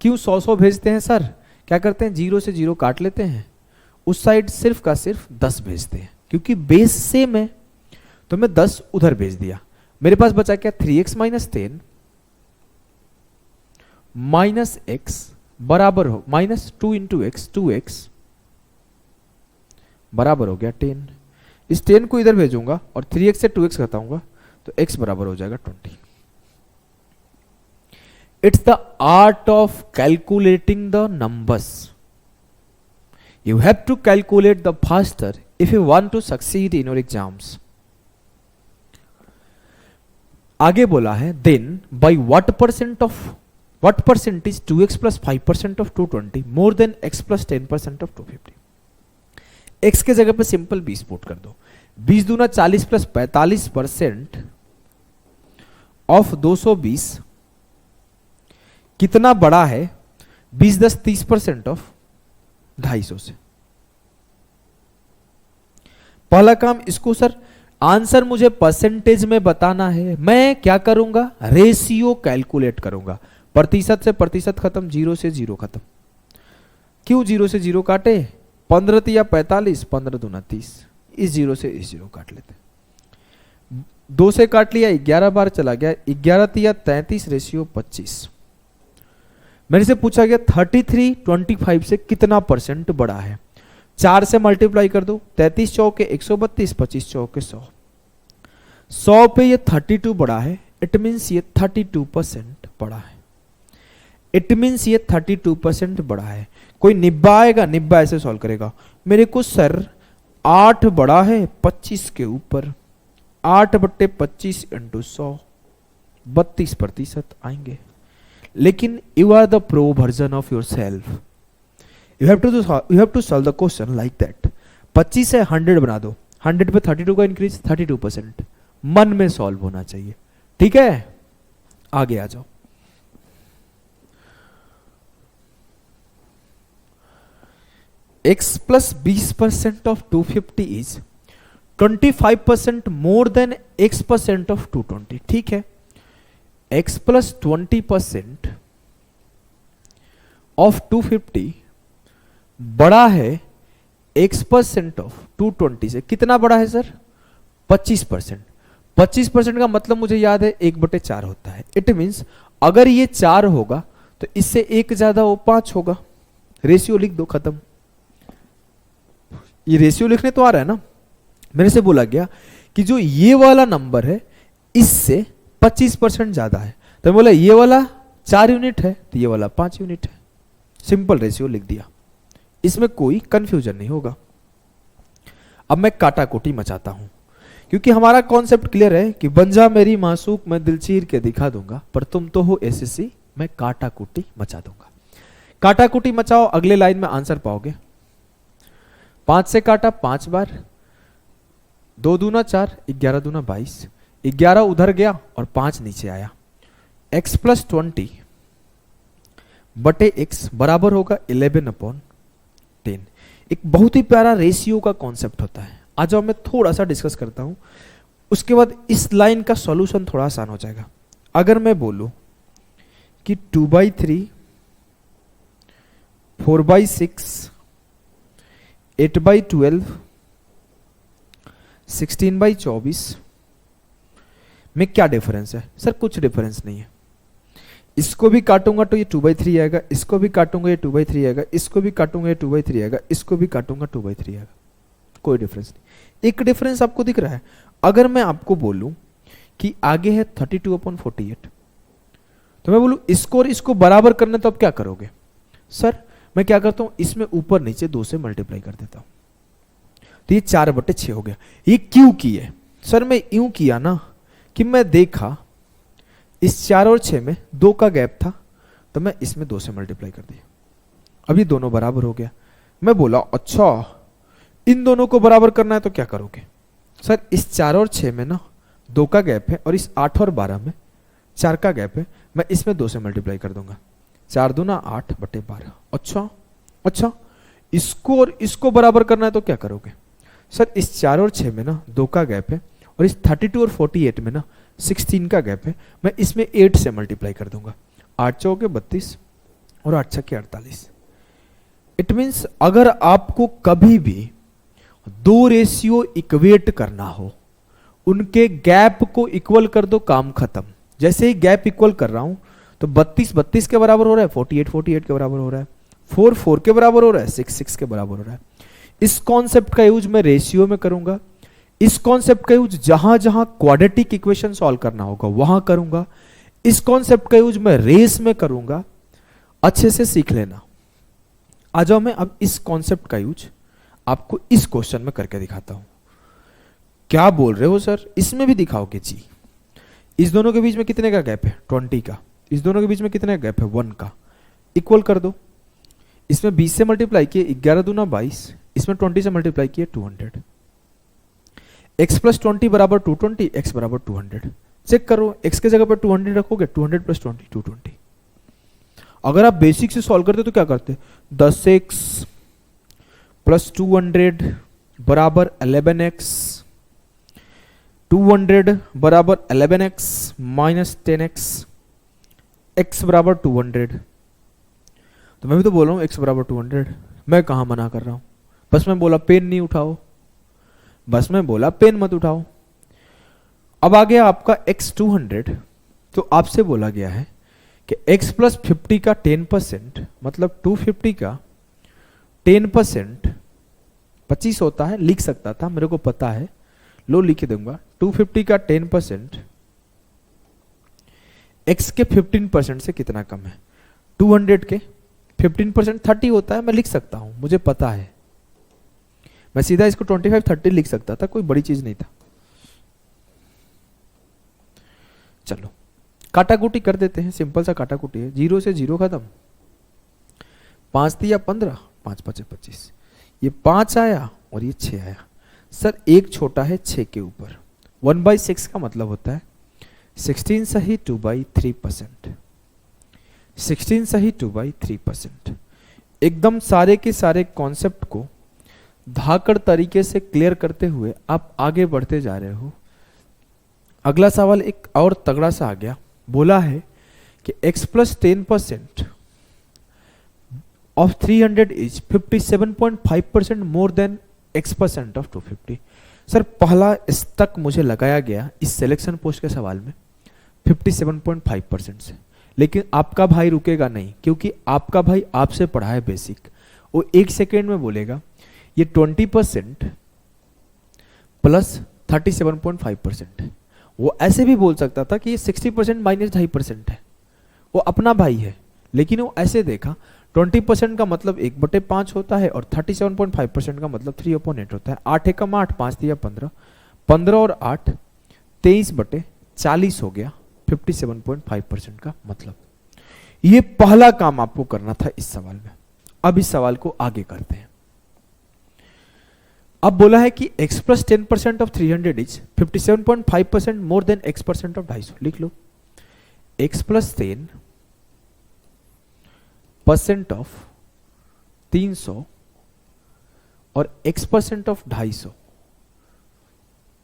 क्यों 100 भेजते हैं सर, क्या करते हैं 0 से 0 काट लेते हैं, उस साइड सिर्फ का सिर्फ 10 भेजते हैं, क्योंकि बेस सेम है। तो मैं 10 उधर भेज दिया, मेरे पास बचा क्या 3x - 10 माइनस x बराबर हो -2 × x, 2x बराबर हो गया 10। इस 10 को इधर भेजूंगा और 3x से 2x घटाऊंगा तो x बराबर हो जाएगा 20। It's the art of calculating the numbers. You have to calculate the faster if you want to succeed in your exams. आगे बोला है then by what percentage 2x + 5% of 220 more than x + 10% of 250। x के जगह पे simple 20 put कर दो, 20 दूना 40 + 45% of 220 कितना बड़ा है, 20 10 30% ऑफ 250 से। पहला काम इसको सर आंसर मुझे परसेंटेज में बताना है, मैं क्या करूंगा रेशियो कैलकुलेट करूंगा। प्रतिशत से प्रतिशत खत्म, 0 से 0 खत्म। क्यों 0 से 0 काटे, 15 तिया 45, 15 दूना 30, इस 0 से इस 0 काट लेते। 2 से काट लिया 11 बार चला गया, 11 तिया 33 रेशियो 25। मेरे से पूछा गया 33 25 से कितना % बड़ा है। 4 से मल्टीप्लाई कर दो, 33 चौके 132, 25 चौके 100। 100 पे ये 32 बड़ा है, इट मीन्स ये 32% बड़ा है। इट मीन्स ये 32% बड़ा है। कोई निब्बा आएगा, निब्बा ऐसे सॉल्व करेगा, मेरे को सर 8 बड़ा है 25 के ऊपर, 8 बट्टे 25 × 100, 32% आएंगे। लेकिन you are the pro version of yourself, you have to solve the question like that. 25 से 100 बना दो, 100 पे 32 का इंक्रीज, 32% मन में सॉल्व होना चाहिए। ठीक है, आगे आ जाओ। x + 20% of 250 is 25% more than x% of 220। ठीक है, x + 20% of 250 बड़ा है x% of 220 से। कितना बड़ा है सर, 25%। 25% का मतलब मुझे याद है 1/4 होता है। इट मीन्स अगर ये 4 होगा तो इससे एक ज्यादा वो 5 होगा। रेशियो लिख दो, खत्म। ये रेशियो लिखने तो आ रहा है ना। मेरे से बोला गया कि जो ये वाला नंबर है इससे 25% ज्यादा है, तो बोला ये वाला 4 यूनिट है तो ये वाला 5 यूनिट है। सिंपल रेशियो लिख दिया, इसमें कोई कंफ्यूजन नहीं होगा। अब मैं काटाकुटी मचाता हूं, क्योंकि हमारा कॉन्सेप्ट क्लियर है कि बन जा मेरी मासूक मैं दिल चीर के दिखा दूंगा, पर तुम तो हो एसएससी, मैं काटाकुटी मचा दूंगा। काटाकुटी मचाओ, अगले लाइन में आंसर पाओगे। 5 से काटा 5 बार, 2 दूना 4, 11 दूना 22, 11 उधर गया और 5 नीचे आया। x प्लस 20 बटे x बराबर होगा 11/10। एक बहुत ही प्यारा रेशियो का कॉन्सेप्ट होता है। आ जाओ मैं थोड़ा सा डिस्कस करता हूं, उसके बाद इस लाइन का सॉल्यूशन थोड़ा आसान हो जाएगा। अगर मैं बोलूं कि 2/3, 4/6, 8/12, 16/24 में क्या डिफरेंस है? सर कुछ डिफरेंस नहीं है। इसको भी काटूंगा तो ये 2/3 आएगा, इसको भी काटूंगा ये 2/3 आएगा, इसको भी काटूंगा ये 2/3 आएगा, इसको भी काटूंगा 2/3 आएगा। कोई डिफरेंस नहीं। एक डिफरेंस आपको दिख रहा है। अगर मैं आपको बोलूं कि आगे है 32/48, तो मैं बोलूं इसको और इसको बराबर करना, तो आप क्या करोगे? सर मैं क्या करता हूं, इसमें ऊपर नीचे 2 से मल्टीप्लाई कर देता हूं, तो ये 4/6 हो गया। ये क्यों किए? सर मैं यूं किया ना कि मैं देखा इस 4 और 6 में 2 का गैप था, तो मैं इसमें 2 से मल्टीप्लाई कर दिया। अब ये दोनों बराबर हो गया। मैं बोला अच्छा इन दोनों को बराबर करना है तो क्या करोगे? सर इस 4 और 6 में ना 2 का गैप है, और इस 8 और 12 में 4 का गैप है, मैं इसमें 2 से मल्टीप्लाई कर दूंगा। 4 दूना 8/12। अच्छा इसको और इसको बराबर करना है तो क्या करोगे? सर इस 4 और 6 में ना 2 का गैप है, और इस 32 और 48 में ना 16 का गैप है, मैं इसमें 8 से मल्टीप्लाई कर दूंगा। 8 चौके 32 और 8 छक्के 48। इट मीन्स अगर आपको कभी भी 2 रेशियो इक्वेट करना हो, उनके गैप को इक्वल कर दो, काम खत्म। जैसे ही गैप इक्वल कर रहा हूं तो 32 32 के बराबर हो रहा है, 48 48 के बराबर हो रहा है, 4 4 के बराबर हो रहा है, 6 6 के बराबर हो रहा है। इस कॉन्सेप्ट का यूज मैं रेशियो में करूंगा। इस कॉन्सेप्ट का यूज जहां जहां क्वाड्रेटिक इक्वेशन सॉल्व करना होगा वहां करूंगा। इस कॉन्सेप्ट का यूज मैं रेस में करूंगा। अच्छे से सीख लेना। आ जाओ मैं अब इस कॉन्सेप्ट का यूज आपको इस क्वेश्चन में करके दिखाता हूं। क्या बोल रहे हो सर, इसमें भी दिखाओगे? जी। इस दोनों के बीच में कितने का गैप है? 20 का। इस दोनों के बीच में कितने का गैप है? 1 का। इक्वल कर दो। इसमें 20 से मल्टीप्लाई किए 11 दूना 22, इसमें 20 से मल्टीप्लाई किए 200। x प्लस 20 बराबर 220, x बराबर 200। चेक करो, x के जगह पर 200 रखोगे, 200 प्लस 20 220। अगर आप बेसिक से सॉल्व करते तो क्या करते? 10x प्लस 200 बराबर 11x, 200 बराबर 11x माइनस 10x, x बराबर 200। तो मैं भी तो बोल रहा हूं x बराबर 200। मैं कहां मना कर रहा हूं? बस मैं बोला पेन नहीं उठाओ, बस मैं बोला पेन मत उठाओ। अब आ गया आपका x 200। तो आपसे बोला गया है कि x प्लस 50 का 10%, मतलब 250 का 10% 25 होता है। लिख सकता था, मेरे को पता है, लो लिख दूंगा। 250 का 10% x के 15% से कितना कम है? 200 के 15% 30 होता है। मैं लिख सकता हूं, मुझे पता है। मैं सीधा इसको 25 30 लिख सकता था, कोई बड़ी चीज नहीं था। चलो काटाकुटी कर देते हैं, सिंपल सा काटाकुटी है। 0 से 0 खत्म। 5 दिया 15, 5 5 25। ये 5 आया और ये 6 आया। सर एक छोटा है 6 के ऊपर। 1/6 का मतलब होता है 16 सही 2/3%। 16 सही 2/3%। एकदम सारे के सारे कॉन्सेप्ट को धाकड़ तरीके से क्लियर करते हुए आप आगे बढ़ते जा रहे हो। अगला सवाल एक और तगड़ा सा आ गया। बोला है कि x plus 10% of 300 is 57.5% more than x% of 250। Sir पहला तक मुझे लगाया गया इस सिलेक्शन पोस्ट के सवाल में 57.5% से, लेकिन आपका भाई रुकेगा नहीं, क्योंकि आपका भाई आपसे पढ़ा है बेसिक। वो 1 सेकेंड में बोलेगा ये 20% प्लस 37.5% है। वो ऐसे भी बोल सकता था कि ये 60% माइनस 2.5% है, वो अपना भाई है, लेकिन वो ऐसे देखा 20% का मतलब 1/5 होता है और 37.5% का मतलब 3/8 होता है। 8 एकम 8, 5 दिया 15, 15 और 8 23/40 हो गया 57.5% का मतलब। ये पहला काम आपको करना था इस सवाल में। अब इस सवाल को आगे करते हैं। अब बोला है कि x plus 10% of 300 is 57.5% more than x% of 250। लिख लो x प्लस 10% ऑफ 300 और x% ऑफ 250।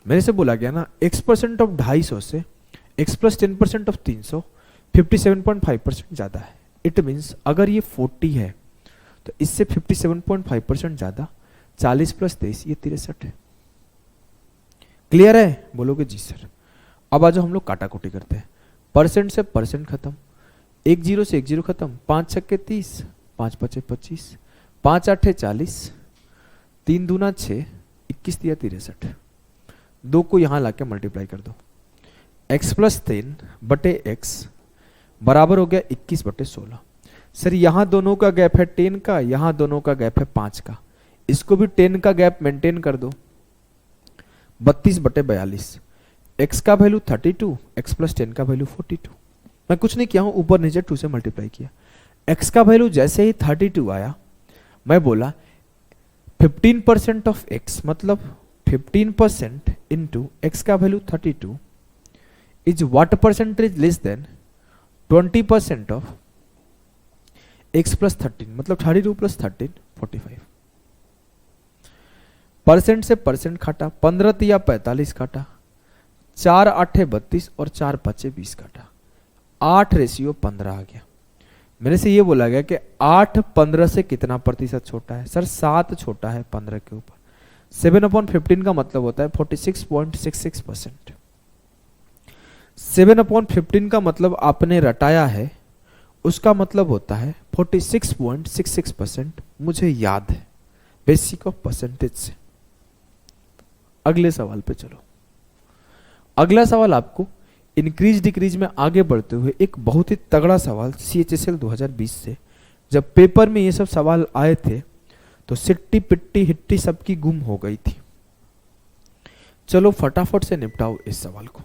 मेरे से बोला गया ना x% ऑफ 250 से x प्लस 10% ऑफ 300 57.5% ज्यादा है। इट मीन्स अगर ये 40 है तो इससे 57.5% ज्यादा 40 प्लस 23 ये 63 है। क्लियर है? बोलोगे जी सर। अब आज हम लोग काटा कुटी करते हैं। परसेंट से परसेंट खत्म, 1 0 से 1 0 खत्म, 5 छक्के 30, 5 पचे 25, 5 8 40, 3 दूना 6, 21 दिया 63। 2 को यहां लाके मल्टीप्लाई कर दो। x प्लस 10 बटे x बराबर हो गया 21/16। सर यहां दोनों का गैप है 10 का, यहां दोनों का गैप है 5 का, इसको भी 10 का गैप मेंटेन कर दो। 32/42। x का वैल्यू 32, x प्लस 10 का वैल्यू 42। मैं कुछ नहीं किया हूं, ऊपर नीचे 2 से मल्टीप्लाई किया। x का वैल्यू जैसे ही 32 आया, मैं बोला 15% ऑफ x मतलब 15% इंटू x का value 32 is what percentage less than 20% of x plus 13 मतलब 32 प्लस 13 45। परसेंट से परसेंट काटा, 15 तिया 45 काटा, 4 8 32 और 4 5 20 काटा, 8:15 आ गया। मेरे से ये बोला गया कि 8 15 से कितना प्रतिशत छोटा है? सर 7 छोटा है 15 के ऊपर। 7/15 का मतलब होता है 46.66%। 7/15 का मतलब आपने रटाया है, उसका मतलब होता है 46.66%। मुझे याद है बेसिक ऑफ परसेंटेज से। अगले सवाल पे चलो। अगला सवाल आपको इंक्रीज डिक्रीज में आगे बढ़ते हुए एक बहुत ही तगड़ा सवाल CHSL 2020 से, जब पेपर में ये सब सवाल आए थे तो सिट्टी पिट्टी हिट्टी सबकी गुम हो गई थी। चलो फटाफट से निपटाओ इस सवाल को।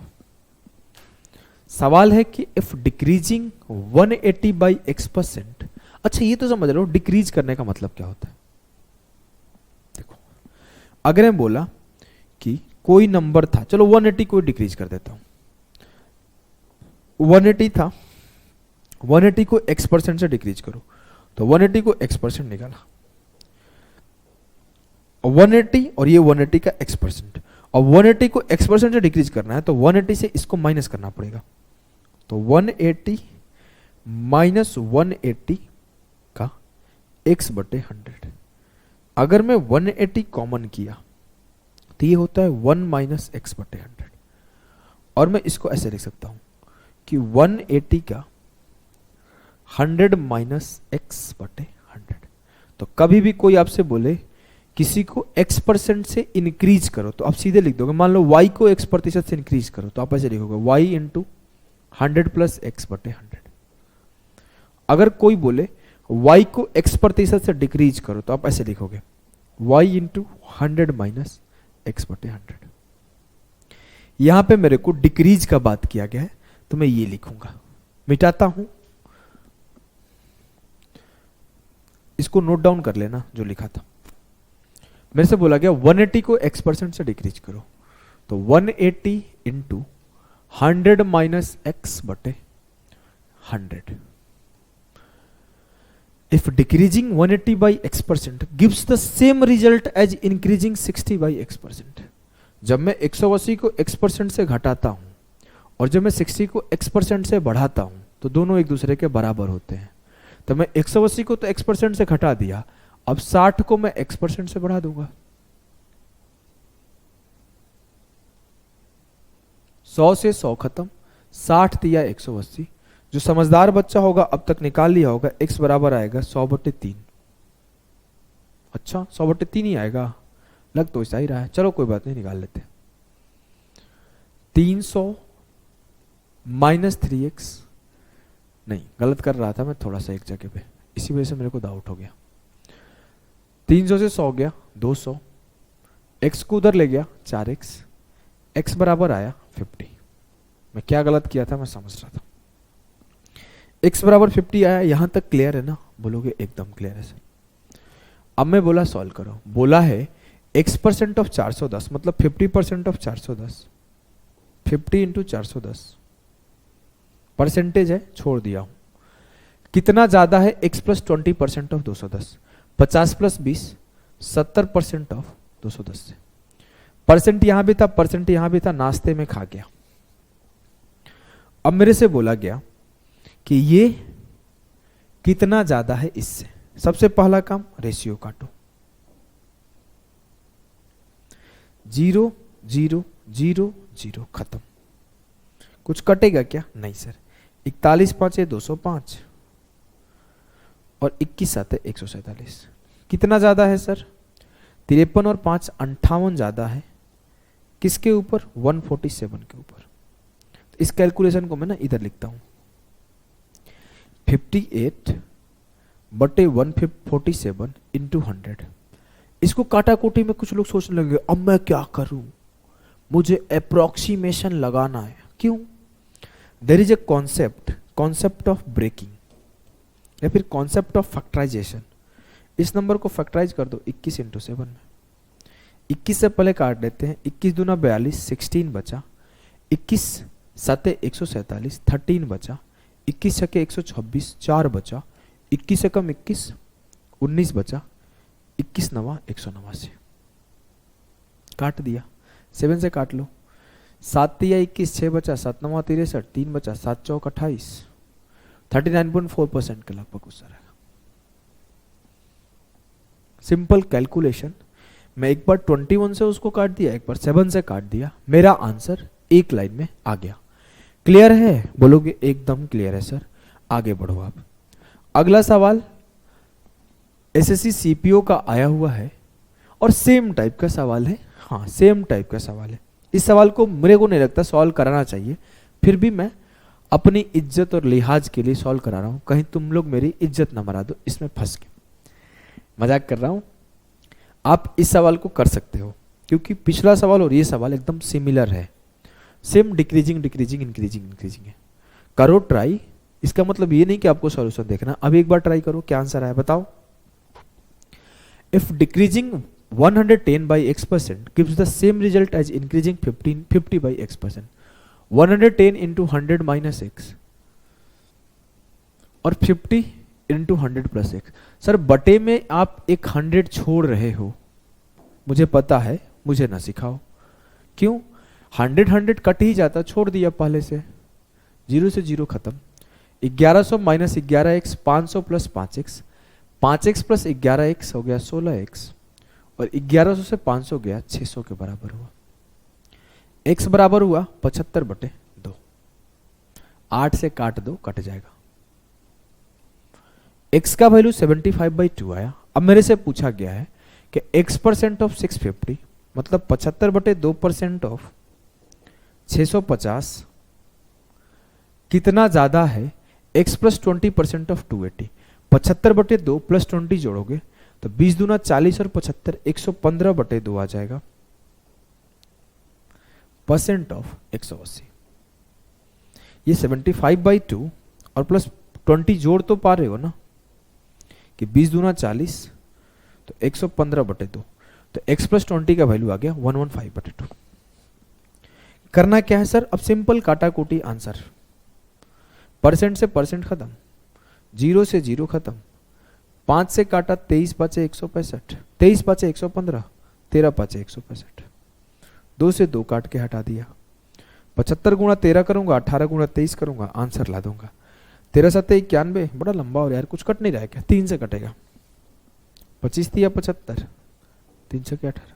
सवाल है कि इफ डिक्रीजिंग 180 बाई x%। अच्छा ये तो समझ लो डिक्रीज करने का मतलब क्या होता है। देखो अगर मैं बोला कि कोई नंबर था, चलो 180 को डिक्रीज कर देता हूं। 180 था, 180 को x% से डिक्रीज करो तो 180 को x% निकाला। 180 और ये 180 का x%, और 180 को x% से डिक्रीज करना है तो 180 से इसको माइनस करना पड़ेगा। तो 180 माइनस 180 का x/100। अगर मैं 180 कॉमन किया तो ये होता है 1 माइनस x/100, और मैं इसको ऐसे लिख सकता हूं कि 180 का 100 माइनस x/100। तो कभी भी कोई आपसे बोले किसी को x% से इंक्रीज करो तो आप सीधे लिख दोगे। मान लो y को x% से इंक्रीज करो तो आप ऐसे लिखोगे y इंटू 100 प्लस x/100। अगर कोई बोले y को x% से डिक्रीज करो तो आप ऐसे लिखोगे y इंटू 100 माइनस x/100। यहां पे मेरे को डिक्रीज का बात किया गया है तो मैं ये लिखूंगा। मिटाता हूं, इसको नोट डाउन कर लेना जो लिखा था। मेरे से बोला गया 180 को x% से डिक्रीज करो तो 180 into 100 minus x/100। If decreasing 180 by x% gives the same result as increasing 60 by x%। जब मैं 180 को x% से घटाता हूं और जब मैं 60 को x% से बढ़ाता हूं तो दोनों एक दूसरे के बराबर होते हैं। तो मैं 180 को तो x% से घटा दिया, अब 60 को मैं x% से बढ़ा दूंगा। 100 से 100 खत्म, 60 दिया 180। जो समझदार बच्चा होगा अब तक निकाल लिया होगा, x बराबर आएगा 100/3। अच्छा 100/3 ही आएगा, लग तो ऐसा ही रहा है, चलो कोई बात नहीं, निकाल लेते। 300 माइनस 3x, नहीं गलत कर रहा था मैं थोड़ा सा एक जगह पे, इसी वजह से मेरे को डाउट हो गया। 300 से 100 गया 200, x को उधर ले गया 4x, x बराबर आया 50। मैं क्या गलत किया था मैं समझ रहा था। x बराबर 50 आया, यहां तक क्लियर है ना? बोलोगे एकदम क्लियर है सर। अब मैं बोला सॉल्व करो, बोला है x% ऑफ 410 मतलब 50% ऑफ 410, 50 इंटू 410 परसेंटेज है, छोड़ दिया हूं। कितना ज्यादा है x plus 20% of 210, 50 plus 20 70% of 210 से। परसेंट यहां भी था, परसेंट यहां भी था, नाश्ते में खा गया। अब मेरे से बोला गया कि ये कितना ज्यादा है इससे। सबसे पहला काम रेशियो काटो, 0 0 0 0 खत्म। कुछ कटेगा क्या? नहीं सर। 41 5 205 और 21 7 147। कितना ज्यादा है सर? 53 और 5 58 ज्यादा है। किसके ऊपर? 147 के ऊपर। इस कैलकुलेशन को मैं ना इधर लिखता हूं, 58/147 इंटू 100। इसको काटा कोटी में कुछ लोग सोचने लगे अब मैं क्या करूं, मुझे अप्रोक्सीमेशन लगाना है। क्यों? There is a concept of breaking या फिर कॉन्सेप्ट ऑफ फैक्टराइजेशन। इस नंबर को फैक्टराइज कर दो 21 इंटू 7 में। 21 से पहले काट देते हैं, 21 दूना 42 16 बचा, 21 7 147 13 बचा, 21 छके 126 4 बचा, 21 से कम 21 19 बचा, 21 नवा 189 काट दिया। 7 से काट लो, 7 दिया 21 6 बचा, 7 नवा 63 3 बचा, 7 चौक 28 39.4% के लगभग गुस्सा रहेगा। Simple calculation. मैं एक बार 21 से उसको काट दिया, एक बार 7 से काट दिया, मेरा आंसर एक लाइन में आ गया। क्लियर है? बोलोगे एकदम क्लियर है सर। आगे बढ़ो आप। अगला सवाल एसएससी सीपीओ का आया हुआ है और सेम टाइप का सवाल है। हाँ सेम टाइप का सवाल है। इस सवाल को मेरे को नहीं लगता सॉल्व कराना चाहिए, फिर भी मैं अपनी इज्जत और लिहाज के लिए सॉल्व करा रहा हूं, कहीं तुम लोग मेरी इज्जत ना मरा दो इसमें फंस के। मजाक कर रहा हूं। आप इस सवाल को कर सकते हो क्योंकि पिछला सवाल और ये सवाल एकदम सिमिलर है, same decreasing decreasing increasing increasing है। करो ट्राई। इसका मतलब ये नहीं कि आपको सॉल्यूशन देखना, अब एक बार ट्राई करो क्या आंसर आया बताओ। If decreasing 110 by x% gives the same result as increasing 50 by x%, 110 into 100 minus x और 50 into 100 plus x। सर बटे में आप एक 100 छोड़ रहे हो, मुझे पता है, मुझे ना सिखाओ। क्यों? 100 कट ही जाता, छोड़ दिया पहले से, 0 से 0 खत्म। 1100 minus 11x 500 plus 5x, 5x plus 11x हो गया 16x और 1100 से 500 गया 600 के बराबर हुआ। x बराबर हुआ 75/2। 8 से काट दो, कट जाएगा। x का वैल्यू 75/2 आया। अब मेरे से पूछा गया है कि x% ऑफ 650 मतलब 75/2% ऑफ 650 कितना ज्यादा है x प्लस 20% ऑफ 280। 75/2 प्लस 20 जोड़ोगे तो 20 दूना 40 और 75 115/2 आ जाएगा। Percent of 180। ये 75/2 और प्लस 20 जोड़ तो पा रहे हो ना कि 20 दूना 40 तो 115/2, तो x प्लस 20 का वैल्यू आ गया 115/2। करना क्या है सर? अब सिंपल काटा कोटी आंसर। परसेंट से परसेंट खत्म, 0 से 0 खत्म, 5 से काटा 23 5 165, 23 5 115, 13 5 165, 2 से 2 काट के हटा दिया। 75 गुणा 13 करूंगा, 18 गुणा 23 करूंगा, आंसर ला दूंगा। 13 7 91, बड़ा लंबा हो रहा है यार, कुछ कट नहीं रहा है क्या? 3 से कटेगा। 25 या 75, 3 से 18,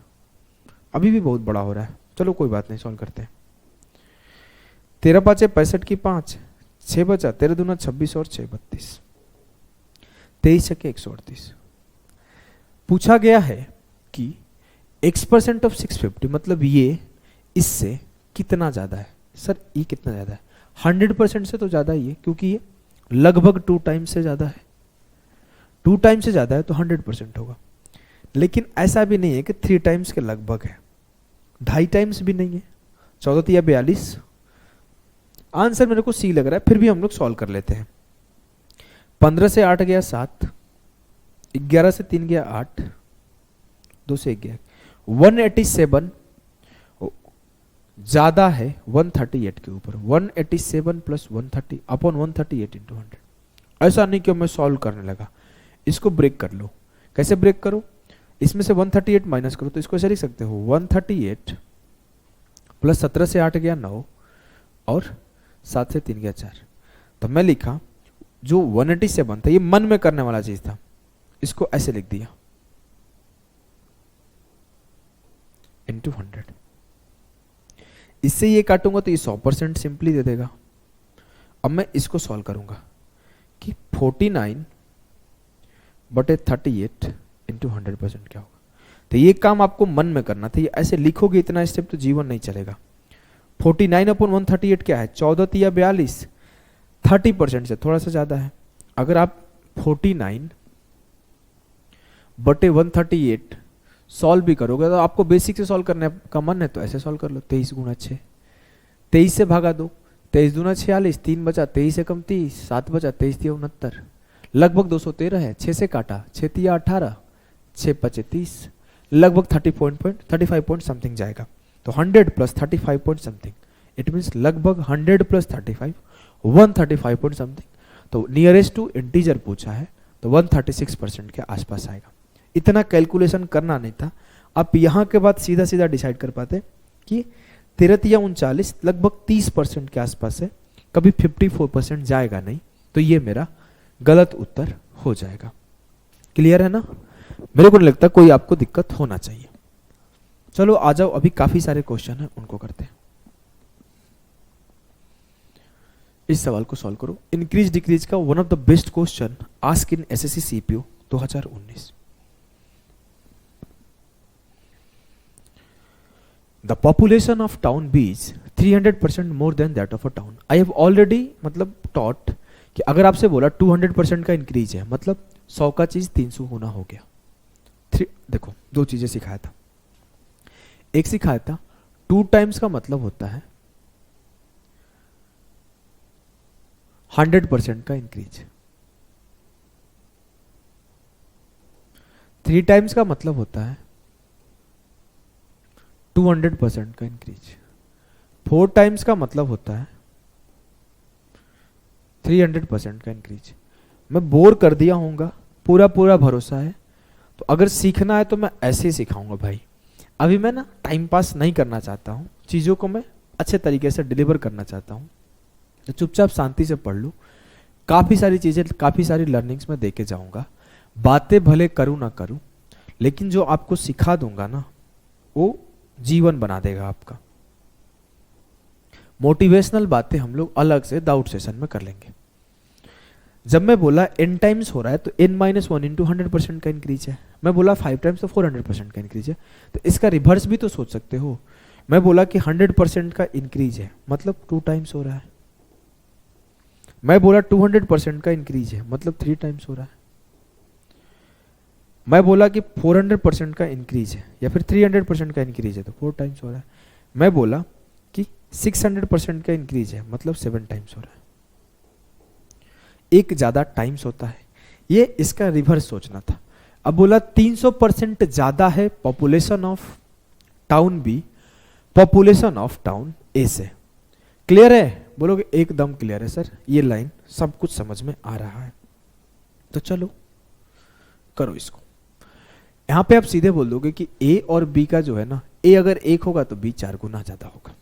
अभी भी बहुत बड़ा हो रहा है। चलो कोई बात नहीं, सॉल्व करते हैं। 13 पाँचे 65 की 5, 6 बचा, 13 दूना 26 और 6 32, 23 छके 138। पूछा गया है कि x% ऑफ 650 मतलब ये इससे कितना ज्यादा है। सर ये कितना ज्यादा है? 100% से तो ज्यादा ही है, क्योंकि ये लगभग 2 टाइम्स से ज्यादा है। 2 टाइम्स से ज्यादा है तो 100% होगा। लेकिन ऐसा भी नहीं है कि 3 टाइम्स के लगभग है, 2.5 टाइम्स भी नहीं है। 14 तिया 42, आंसर मेरे को सी लग रहा है, फिर भी हम लोग सॉल्व कर लेते हैं। 15 से 8 गया 7, 11 से 3 गया 8, 2 से 1 गया 187 ज्यादा है 138 के ऊपर। 187 प्लस 130 अपॉन 138 इंटू 100। ऐसा नहीं कि मैं सॉल्व करने लगा, इसको ब्रेक कर लो। कैसे ब्रेक करो? इसमें से 138 माइनस करो तो इसको ऐसे लिख सकते हो 138 प्लस 17 से 8 गया 9 और 7 से 3 गया 4। तो मैं लिखा जो 187 था, ये मन में करने वाला चीज था, इसको ऐसे लिख दिया इंटू 100। इससे ये काटूंगा तो ये 100% सिंपली दे देगा। अब मैं इसको सॉल्व करूंगा कि 49 बटे 38 इंटू 100% क्या होगा। तो ये काम आपको मन में करना था, ये ऐसे लिखोगे इतना स्टेप तो जीवन नहीं चलेगा। 49 अपॉन 138 क्या है? 14 तिया 42, 30% से थोड़ा सा ज्यादा है। अगर आप 49 बटे 138 सॉल्व भी करोगे तो आपको बेसिक से सॉल्व करने का मन है तो ऐसे सॉल्व कर लो। 23 गुना 6, 23 से भागा दो, 23 दूना 46, 3 बचा, 23 से कम 30, 7 बचा, 23 तिया 69, लगभग 213 है। 6 से काटा, 6 तिया 18, 6 पचे 30, लगभग 35 पॉइंट समथिंग जाएगा। तो 100 plus 35 point something, it means लगभग 100 प्लस 35 135 पॉइंट समथिंग। तो नियरेस्ट टू इंटीजर पूछा है तो 136% के आसपास आएगा। इतना कैलकुलेशन करना नहीं था। आप यहां के बाद सीधा सीधा डिसाइड कर पाते कि 13 तिया 39 लगभग 30% के आसपास है, कभी 54% जाएगा नहीं, तो ये मेरा गलत उत्तर हो जाएगा। क्लियर है ना? मेरे को नहीं लगता कोई आपको दिक्कत होना चाहिए। चलो आ जाओ, अभी काफी सारे क्वेश्चन हैं उनको करते हैं। इस सवाल को सॉल्व करो। इंक्रीज डिक्रीज का one of the best question ask in SSC CPO 2019। The population of town B is 300% more than that of a town. I have already मतलब taught कि अगर आपसे बोला 200% का इंक्रीज है मतलब 100 का चीज 300 होना हो गया। देखो 2 चीजें सिखाया था। एक सिखाया था 2 टाइम्स का मतलब होता है 100% का इंक्रीज। 3 टाइम्स का मतलब होता है 200% का इंक्रीज। 4 टाइम्स का मतलब होता है 300% का इंक्रीज। मैं बोर कर दिया हूँगा, पूरा पूरा भरोसा है। तो अगर सीखना है तो मैं ऐसे ही सिखाऊंगा भाई। अभी मैं ना टाइम पास नहीं करना चाहता हूँ, चीज़ों को मैं अच्छे तरीके से डिलीवर करना चाहता हूँ। तो चुपचाप शांति से पढ़ लो। काफ़ी सारी चीज़ें, काफ़ी सारी लर्निंग्स में दे के जाऊँगा। बातें भले करूँ ना करूँ, लेकिन जो आपको सिखा दूंगा ना वो जीवन बना देगा आपका। मोटिवेशनल बातें हम लोग अलग से डाउट सेशन में कर लेंगे। जब मैं बोला n टाइम्स हो रहा है तो n-1 इंटू 100% का इंक्रीज है। मैं बोला 5 टाइम्स तो 400% का इंक्रीज है। तो इसका रिवर्स भी तो सोच सकते हो। मैं बोला कि 100% का इंक्रीज है मतलब 2 टाइम्स हो रहा है। मैं बोला 200% का इंक्रीज है मतलब 3 टाइम्स हो रहा है। मैं बोला कि 400% का इंक्रीज है या फिर 300% का इंक्रीज है तो 4 टाइम्स हो रहा है। मैं बोला कि 600% का इंक्रीज है मतलब 7 टाइम्स हो रहा है। एक ज्यादा टाइम्स होता है, ये इसका रिवर्स सोचना था। अब बोला 300% ज्यादा है population of town B population of town A से। क्लियर है? बोलोगे एकदम क्लियर है सर, ये लाइन सब कुछ समझ में आ रहा है। तो चलो करो इसको। यहां पे आप सीधे बोल दोगे कि ए और बी का जो है ना, ए अगर 1 होगा तो बी 4 गुना ज्यादा होगा।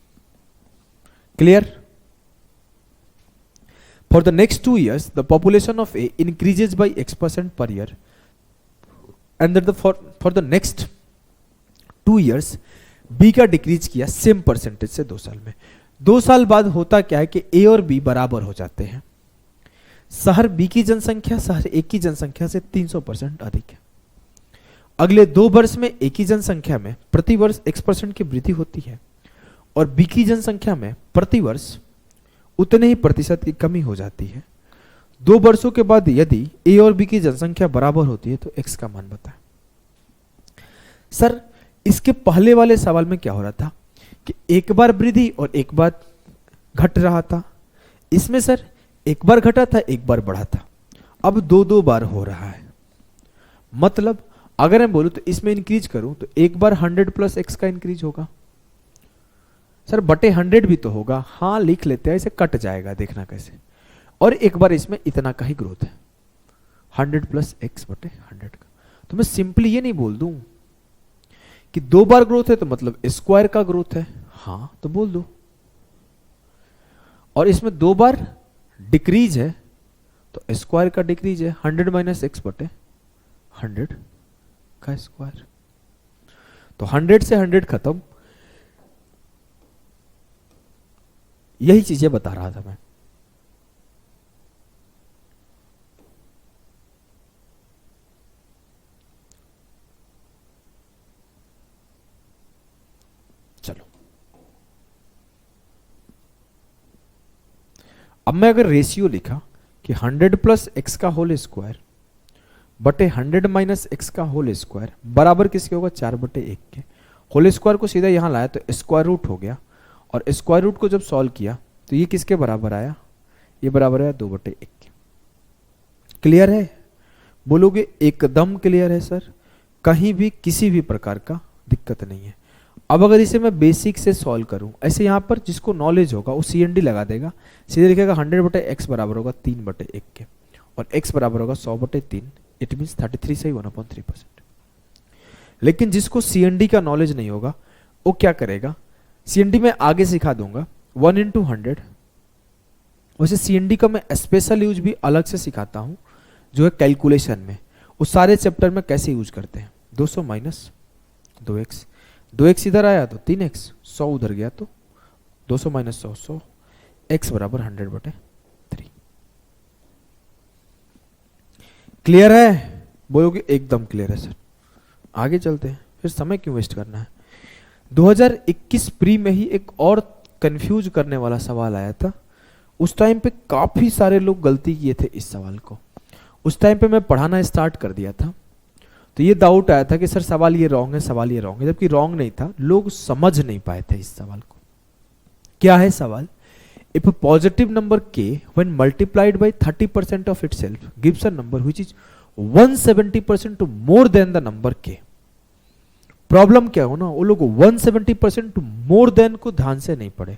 Clear? For the next 2 years, the population of A increases by X% per year, and that for the next 2 years, B का डिक्रीज किया सेम परसेंटेज से 2 साल में। 2 साल बाद होता क्या है कि ए और बी बराबर हो जाते हैं। शहर बी की जनसंख्या शहर ए की जनसंख्या से 300% अधिक है। अगले 2 वर्ष में ए की जनसंख्या में प्रति वर्ष x% की वृद्धि होती है और बी की जनसंख्या में प्रति वर्ष उतने ही प्रतिशत की कमी हो जाती है। 2 वर्षों के बाद यदि ए और बी की जनसंख्या बराबर होती है तो x का मान बताएं। सर इसके पहले वाले सवाल में क्या हो रहा था कि एक बार वृद्धि और एक बार घट रहा था। इसमें सर एक बार घटा था एक बार बढ़ा था, अब 2 बार हो रहा है। मतलब अगर मैं बोलूं तो इसमें इंक्रीज करूं तो एक बार 100 प्लस x का इंक्रीज होगा। सर बटे 100 भी तो होगा, हाँ लिख लेते हैं, इसे कट जाएगा, देखना कैसे। और एक बार इसमें इतना का ही ग्रोथ है 100 प्लस x बटे 100 का। तो मैं सिंपली ये नहीं बोल दूं कि 2 बार ग्रोथ है तो मतलब स्क्वायर का ग्रोथ है, हाँ तो बोल दो। और इसमें 2 बार डिक्रीज है तो स्क्वायर का डिक्रीज है 100 माइनस x बटे 100 का स्क्वायर। तो 100 से 100 खत्म, यही चीजें बता रहा था मैं। चलो अब मैं अगर रेशियो लिखा कि 100 प्लस एक्स का होल स्क्वायर बटे 100 माइनस एक्स का होल स्क्वायर बराबर किसके होगा 4 बटे 1 के। होल स्क्वायर को सीधा यहां लाया तो स्क्वायर रूट हो गया, और स्क्वायर रूट को जब सॉल्व किया तो ये किसके बराबर आया, ये बराबर आया 2 बटे 1 के। क्लियर है? बोलोगे एकदम क्लियर है सर, कहीं भी किसी भी प्रकार का दिक्कत नहीं है। अब अगर इसे मैं बेसिक से सॉल्व करूं, ऐसे यहां पर जिसको नॉलेज होगा वो CND लगा देगा, सीधे लिखेगा 100 बटे एक्स बराबर होगा 3 बटे 1 के, और x बराबर होगा 100 बटे 3, इट मीन्स 33 से 1/3%। लेकिन जिसको CND का नॉलेज नहीं होगा वो क्या करेगा, CND में आगे सिखा दूंगा 1 इंटू 100। वैसे CND का मैं स्पेशल यूज भी अलग से सिखाता हूं जो है कैलकुलेशन में, उस सारे चैप्टर में कैसे यूज करते हैं। 200 माइनस 2x, 2x इधर आया तो 3x, 100 उधर गया तो 200 माइनस 100 100, x बराबर 100 बटे 3। क्लियर है? बोलोगे एकदम क्लियर है सर। आगे चलते हैं, फिर समय क्यों वेस्ट करना है। 2021 प्री में ही एक और कंफ्यूज करने वाला सवाल आया था। उस टाइम पे काफी सारे लोग गलती किए थे इस सवाल को। उस टाइम पे मैं पढ़ाना स्टार्ट कर दिया था तो ये डाउट आया था कि सर सवाल ये रॉन्ग है, सवाल ये रॉन्ग है, जबकि रॉन्ग नहीं था, लोग समझ नहीं पाए थे इस सवाल को। क्या है सवाल? If a positive number k when multiplied by 30% of itself gives a number which is 170% more than the number k। Problem क्या हो ना, वो लोग 170% मोर देन को ध्यान से नहीं पढ़े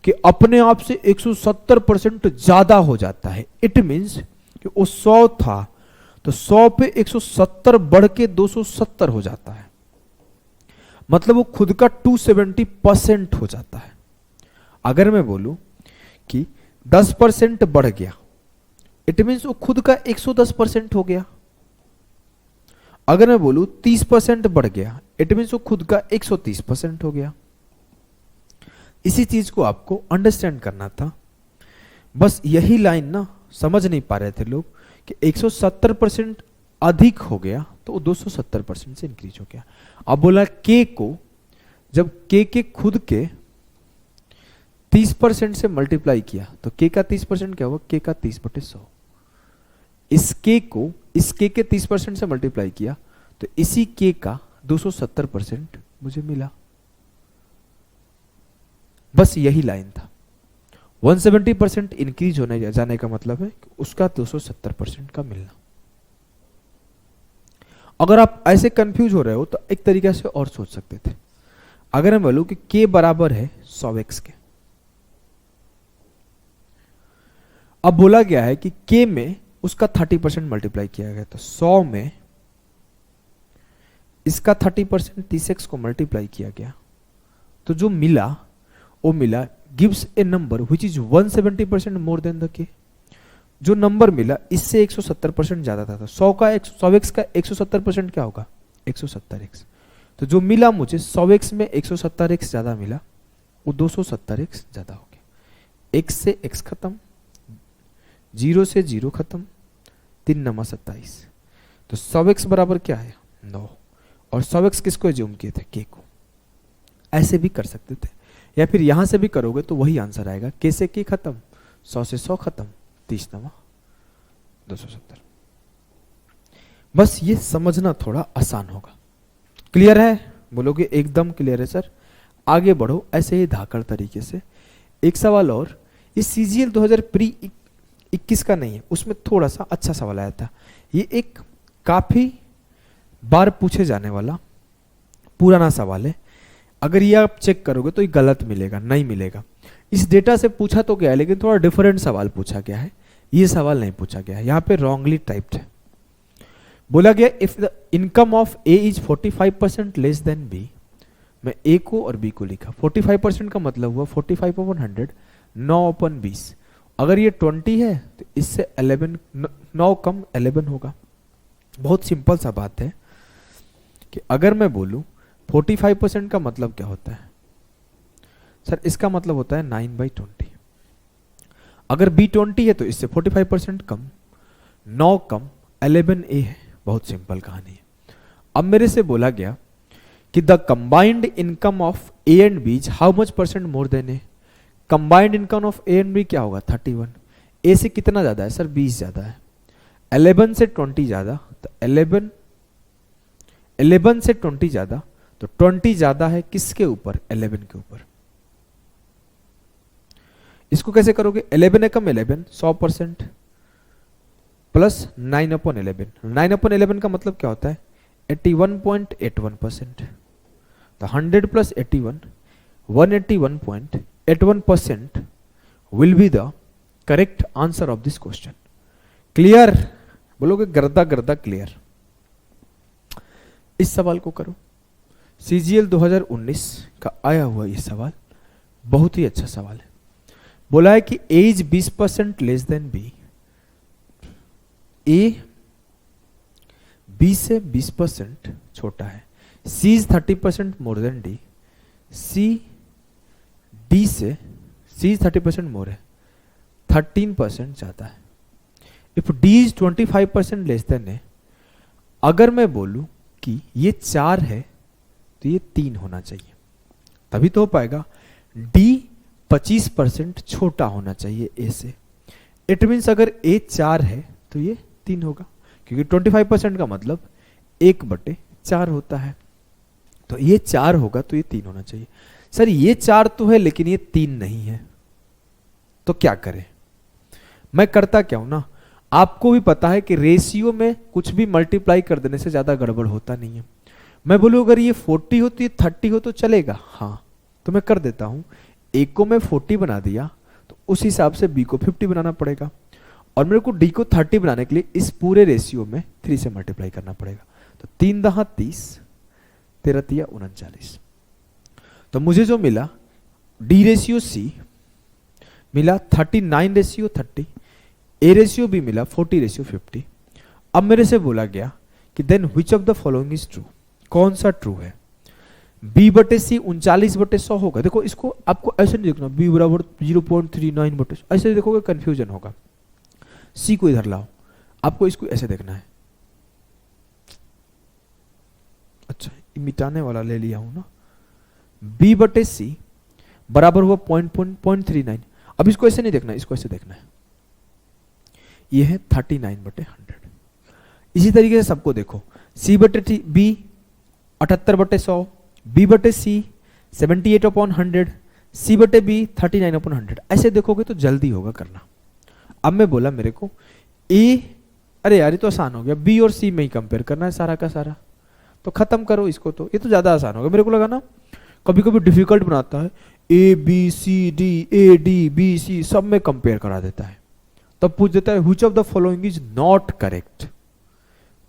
कि अपने आप से 170% ज्यादा हो जाता है। इट मींस कि वो 100 था तो 100 पे 170 बढ़ के 270 हो जाता है, मतलब वो खुद का 270% हो जाता है। अगर मैं बोलूं कि 10% बढ़ गया, इट मींस वो खुद का 110% हो गया। अगर मैं बोलूं 30% बढ़ गया, इट मींस वो खुद का 130% हो गया। इसी चीज को आपको अंडरस्टैंड करना था। बस यही लाइन ना समझ नहीं पा रहे थे लोग कि 170% अधिक हो गया तो वो 270% से इंक्रीज हो गया। अब बोला के को जब के खुद के 30% से मल्टीप्लाई किया तो के का 30% क्या हुआ, के का 30 बटे 100। इस के को इस के 30% से मल्टीप्लाई किया तो इसी के का 270% मुझे मिला। बस यही लाइन था। 170% इंक्रीज होने जाने का मतलब है कि उसका 270% का मिलना। अगर आप ऐसे कंफ्यूज हो रहे हो तो एक तरीके से और सोच सकते थे। अगर मैं बोलूं कि k बराबर है 100x के, अब बोला गया है कि k में उसका 30% मल्टीप्लाई किया गया तो 100 में इसका 30% 30x को मल्टीप्लाई किया गया तो जो मिला वो मिला gives A number which is 170% more than the के। जो नंबर मिला इससे 170% ज्यादा था। 100x का 170% क्या होगा, 170x। तो जो मिला मुझे 100x में 170x ज्यादा मिला वो 270x ज्यादा हो गया। x से x खत्म, 0 से 0 खत्म, 3 नमा 27। तो 100x बराबर क्या है 9, और 100x किसको एज्यूम किए थे k को। ऐसे भी कर सकते थे, या फिर यहां से भी करोगे तो वही आंसर आएगा, k से k खत्म, 100 से 100 खत्म, 30 नमा 270। बस ये समझना थोड़ा आसान होगा। क्लियर है? बोलोगे एकदम क्लियर है सर। आगे बढ़ो ऐसे ही धाकड़ तरीके से। एक सवाल और, ये CGL 2021 का नहीं है, उसमें थोड़ा सा अच्छा सवाल आया था। ये एक काफी बार पूछे जाने वाला पुराना सवाल है। अगर ये आप चेक करोगे तो ये गलत मिलेगा, नहीं मिलेगा। इस डेटा से पूछा तो गया है, लेकिन थोड़ा डिफरेंट सवाल पूछा गया है। ये सवाल नहीं पूछा गया है, यहाँ पे रॉन्गली टाइप्ड है। बोला गया if the income of A is 45% less than B. मैं ए को और बी को लिखा। 45% का मतलब हुआ 45/100, 9/20। अगर ये 20 है तो इससे 11, 9 कम 11 होगा। बहुत सिंपल सा बात है कि अगर मैं बोलूं 45% का मतलब क्या होता है सर, इसका मतलब होता है 9/20। अगर बी 20 है तो इससे 45% कम, 9 कम 11 ए है। बहुत सिंपल कहानी है। अब मेरे से बोला गया कि the combined income of A and B how much percent more than A. Combined income of A and B क्या होगा 31। ए से कितना ज्यादा है सर 20 ज्यादा है। 11 से 20 ज्यादा, तो 11 से 20 ज्यादा, तो 20 ज्यादा है किसके ऊपर 11 के ऊपर। इसको कैसे करोगे, 11 है कम 11 100% प्लस 9/11। 9/11 का मतलब क्या होता है 81.81%। तो 100 plus 81, 181.81% will be the correct answer of this question. Clear? बोलोगे गर्दा गर्दा क्लियर। इस सवाल को करो। CGL 2019 का आया हुआ ये सवाल बहुत ही अच्छा सवाल है। बोला है कि A is 20% less than B. A B से 20% छोटा है। C is 30% more than D. C D से, सी इज 30% मोर है, 13% ज्यादा है। If D is 25% less than A. अगर मैं बोलूं कि ये 4 है तो ये 3 होना चाहिए, तभी तो हो पाएगा। डी 25% छोटा होना चाहिए ए से। इट मीन्स अगर ए 4 है तो ये 3 होगा, क्योंकि 25% का मतलब 1/4 होता है। तो ये 4 होगा तो ये 3 होना चाहिए। सर ये 4 तो है लेकिन ये 3 नहीं है, तो क्या करें? मैं करता क्या हूं ना, आपको भी पता है कि रेशियो में कुछ भी मल्टीप्लाई कर देने से ज्यादा गड़बड़ होता नहीं है। मैं बोलूं अगर ये 40 हो तो ये 30 हो तो चलेगा, हाँ, तो मैं कर देता हूं। ए को मैं 40 बना दिया तो उस हिसाब से बी को 50 बनाना पड़ेगा, और मेरे को डी को 30 बनाने के लिए इस पूरे रेशियो में 3 से मल्टीप्लाई करना पड़ेगा। तो 3 दहा 30, 13 तिया 39। तो मुझे जो मिला डी रेशियो सी मिला 39/30, ए रेशियो भी मिला 40/50। अब मेरे से बोला गया कि then which of the following is true. कौन सा ट्रू है? B/C 39/100 होगा। देखो इसको आपको ऐसे नहीं देखना B बराबर 0.39/, ऐसे देखोगे कंफ्यूजन होगा। C को इधर लाओ, आपको इसको ऐसे देखना है। अच्छा मिटाने वाला ले लिया हूं ना। B/C बराबर हुआ 0.39। अब इसको ऐसे नहीं देखना, इसको ऐसे देखना है। ये है 39/100। इसी तरीके से सबको देखो। C/B 78/100, B/C 78/100, C/B 39/100। ऐसे देखोगे तो जल्दी होगा करना। अब मैं बोला मेरे को ए, अरे यार ये तो आसान हो गया, बी और सी में ही कंपेयर करना है सारा का सारा, तो खत्म करो इसको। तो ये तो ज्यादा आसान होगा। मेरे को लगा ना कभी कभी डिफिकल्ट बनाता है, A B C D सब में कंपेयर करा देता है, तब पूछ देता है which of the following is not correct,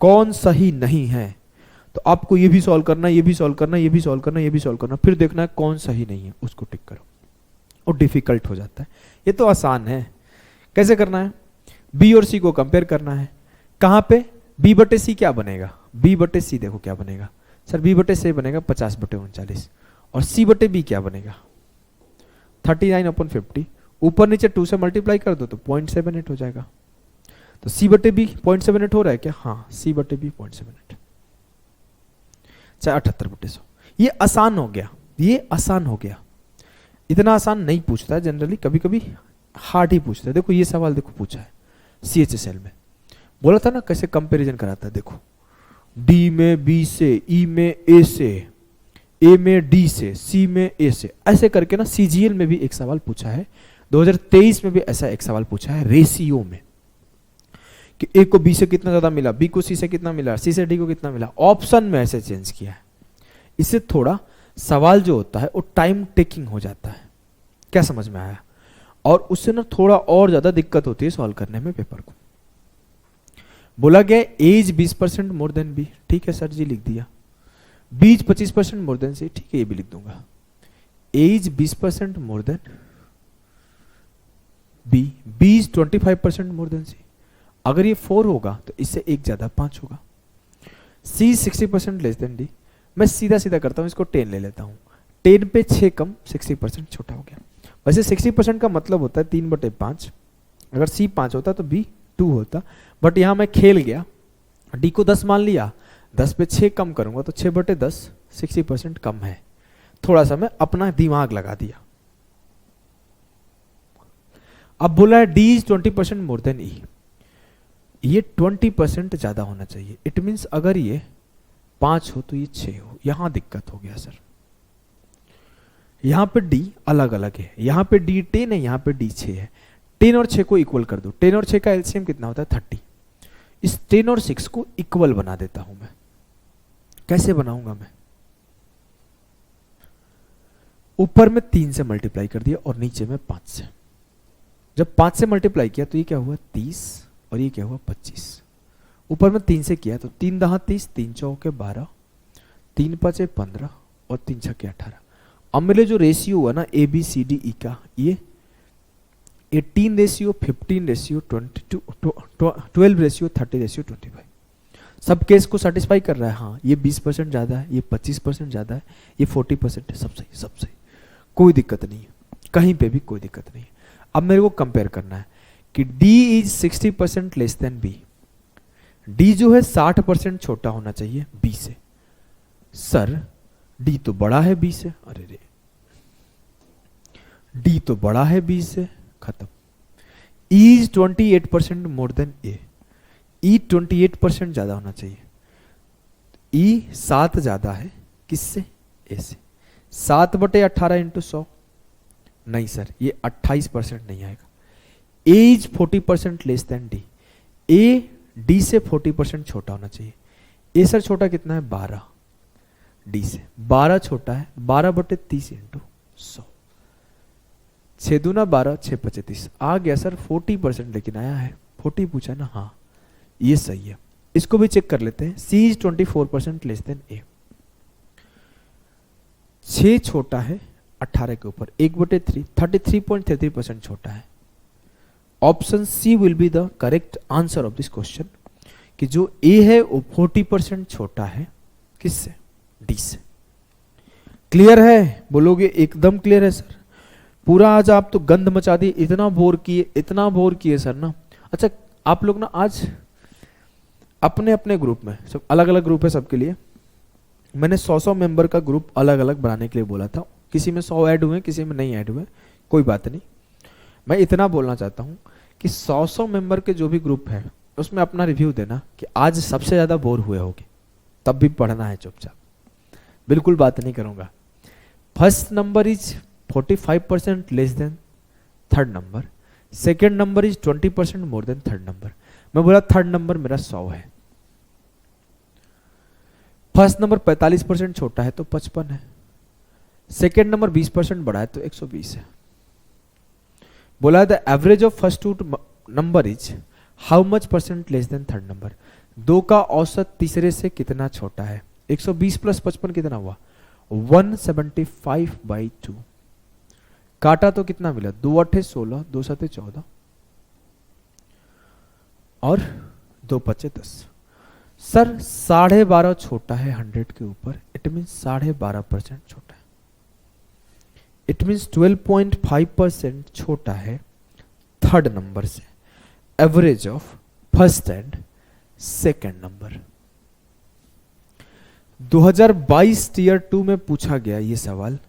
कौन सही नहीं है। तो आपको ये भी सॉल्व करना, ये भी सॉल्व करना, ये भी सॉल्व करना, ये भी सॉल्व करना, फिर देखना है कौन सही नहीं है, उसको टिक करो। और डिफिकल्ट हो जाता है। ये तो आसान है। कैसे करना है? बी और सी को कंपेयर करना है। कहां पे? B/C क्या बनेगा? B/C देखो क्या बनेगा सर, B/C बनेगा 50/39, और C/B क्या बनेगा 39/50, ऊपर नीचे 2 से मल्टीप्लाई कर दो तो 0.78 हो जाएगा। तो C बटे B 0.78 हो रहा है क्या? हाँ, C बटे B 0.78, चाहे 78/100। ये आसान हो गया, ये आसान हो गया। इतना आसान नहीं पूछता है जनरली, कभी कभी हार्ड ही पूछता है। देखो ये सवाल देखो पूछा है CHSL में, बोला था ना कैसे कंपैरिजन कराता है। देखो D में B से, E में A से, A में D से, C में A से, ऐसे करके ना CGL में भी एक सवाल पूछा है। 2023 में भी ऐसा एक सवाल पूछा है रेशियो में, कि A को B से कितना ज्यादा मिला, B को C से कितना मिला, C से D को कितना मिला। ऑप्शन में ऐसे चेंज किया है। इससे थोड़ा सवाल जो होता है वो टाइम टेकिंग हो जाता है। क्या समझ में आया? और उससे ना थोड़ा और ज्यादा दिक्कत होती है सॉल्व करने में पेपर को। बोला गया एज 20% मोर देन बी, ठीक है सर जी लिख दिया। बीज 25% मोर देन सी, ठीक है ये भी लिख दूंगा। एज 20% मोर देन बी, बीज 25% मोर देन सी। अगर ये 4 होगा तो इससे एक ज्यादा 5 होगा। सी 60% लेस देन डी। मैं सीधा सीधा करता हूं, इसको 10 ले लेता हूं। 10 पे 6 कम, 60% छोटा हो गया। वैसे 60% का मतलब होता है 3/5। अगर सी 5 होता तो बी 2 होता, बट यहां मैं खेल गया, डी को 10 मान लिया, 10 पे 6 कम करूंगा तो 6/10, 60% कम है। थोड़ा सा मैं अपना दिमाग लगा दिया। अब बोला है डी इज 20% मोर देन ई, ये 20% ज्यादा होना चाहिए। इट मीन्स अगर ये 5 हो तो ये 6 हो। यहां दिक्कत हो गया सर, यहां पे डी अलग अलग है, यहां पे डी 10 है, यहां पे डी 6 है। 10 और 6 को इक्वल कर दो, 10 और 6 का एलसीएम कितना होता है 30। इस 10 और 6 को इक्वल बना देता हूं मैं। कैसे बनाऊंगा मैं? ऊपर में 3 से मल्टीप्लाई कर दिया और नीचे में 5 से। जब 5 से मल्टीप्लाई किया तो ये क्या हुआ 30 और ये क्या हुआ 25। ऊपर में 3 से किया तो 3 दहा 30, 3 चौके 12, 3 5 15 और 3 छक्के 18। अब मेरे जो रेशियो हुआ ना ABCDE का, ये 18 रेशियो, 15 रेशियो, 22, 12 रेशियो, 30 रेशियो 25। सब केस को सेटिस्फाई कर रहा है। हाँ ये 20% ज्यादा है, ये 25% ज्यादा है, ये 40% है। सब सही, सब सही, कोई दिक्कत नहीं है, कहीं पे भी कोई दिक्कत नहीं है। अब मेरे को कंपेयर करना है कि D is 60% less than B। D जो है 60% छोटा होना चाहिए B से। सर D तो बड़ा है B से, अरे रे, D तो बड़ा है B से, खत्म। E is 28% more than A, E 28% ज्यादा होना चाहिए। E 7 ज्यादा है किससे? A से। 7/18 इंटू 100, नहीं सर ये 28% नहीं आएगा। A is 40% less than D, A D से 40% छोटा होना चाहिए। A सर छोटा कितना है 12, D से 12 छोटा है, 12/30 इंटू 100। 6 दूना 12, 6 5 30 आ गया सर 40%, लेकिन आया है 40 पूछा ना। हाँ ये सही है। इसको भी चेक कर लेते हैं। C is 24% less than A। 6 छोटा है 18 के ऊपर, 1/3, 33.33% छोटा है। Option C will be the correct answer of this question, कि जो A है वो 40% छोटा है किससे? D से। क्लियर है? बोलोगे एकदम क्लियर है सर। पूरा आज आप तो गंद मचा दी, इतना बोर किए, इतना बोर किए सर ना। अच्छा आप लोग ना आज अपने अपने ग्रुप में, सब अलग अलग ग्रुप है सबके लिए, मैंने 100 मेंबर का ग्रुप अलग अलग बनाने के लिए बोला था। किसी में 100 ऐड हुए, किसी में नहीं ऐड हुए, कोई बात नहीं। मैं इतना बोलना चाहता हूं कि 100 मेंबर के जो भी ग्रुप है उसमें अपना रिव्यू देना कि आज सबसे ज्यादा बोर हुए होगे, तब भी पढ़ना है चुपचाप, बिल्कुल बात नहीं करूंगा। First number is 45% less than third number, second number is 20% more than third number. मैं बोला थर्ड नंबर मेरा 100 है। फर्स्ट नंबर 45% छोटा है तो 55 है, सेकेंड नंबर 20% बड़ा है तो 120 है। बोला the average of first two number is how much percent less than third number. 2 का औसत तीसरे से कितना छोटा है? 120 प्लस 55 कितना हुआ? 175/2। काटा तो कितना मिला? 2 8 16, 2 7 14 और 2 5 10। सर 12.5 छोटा है 100 के ऊपर, इट मीन 12.5% छोटा है। इट मीन्स 12.5% छोटा है थर्ड नंबर से, average of first and second number. 2022 tier 2 में पूछा गया ये सवाल,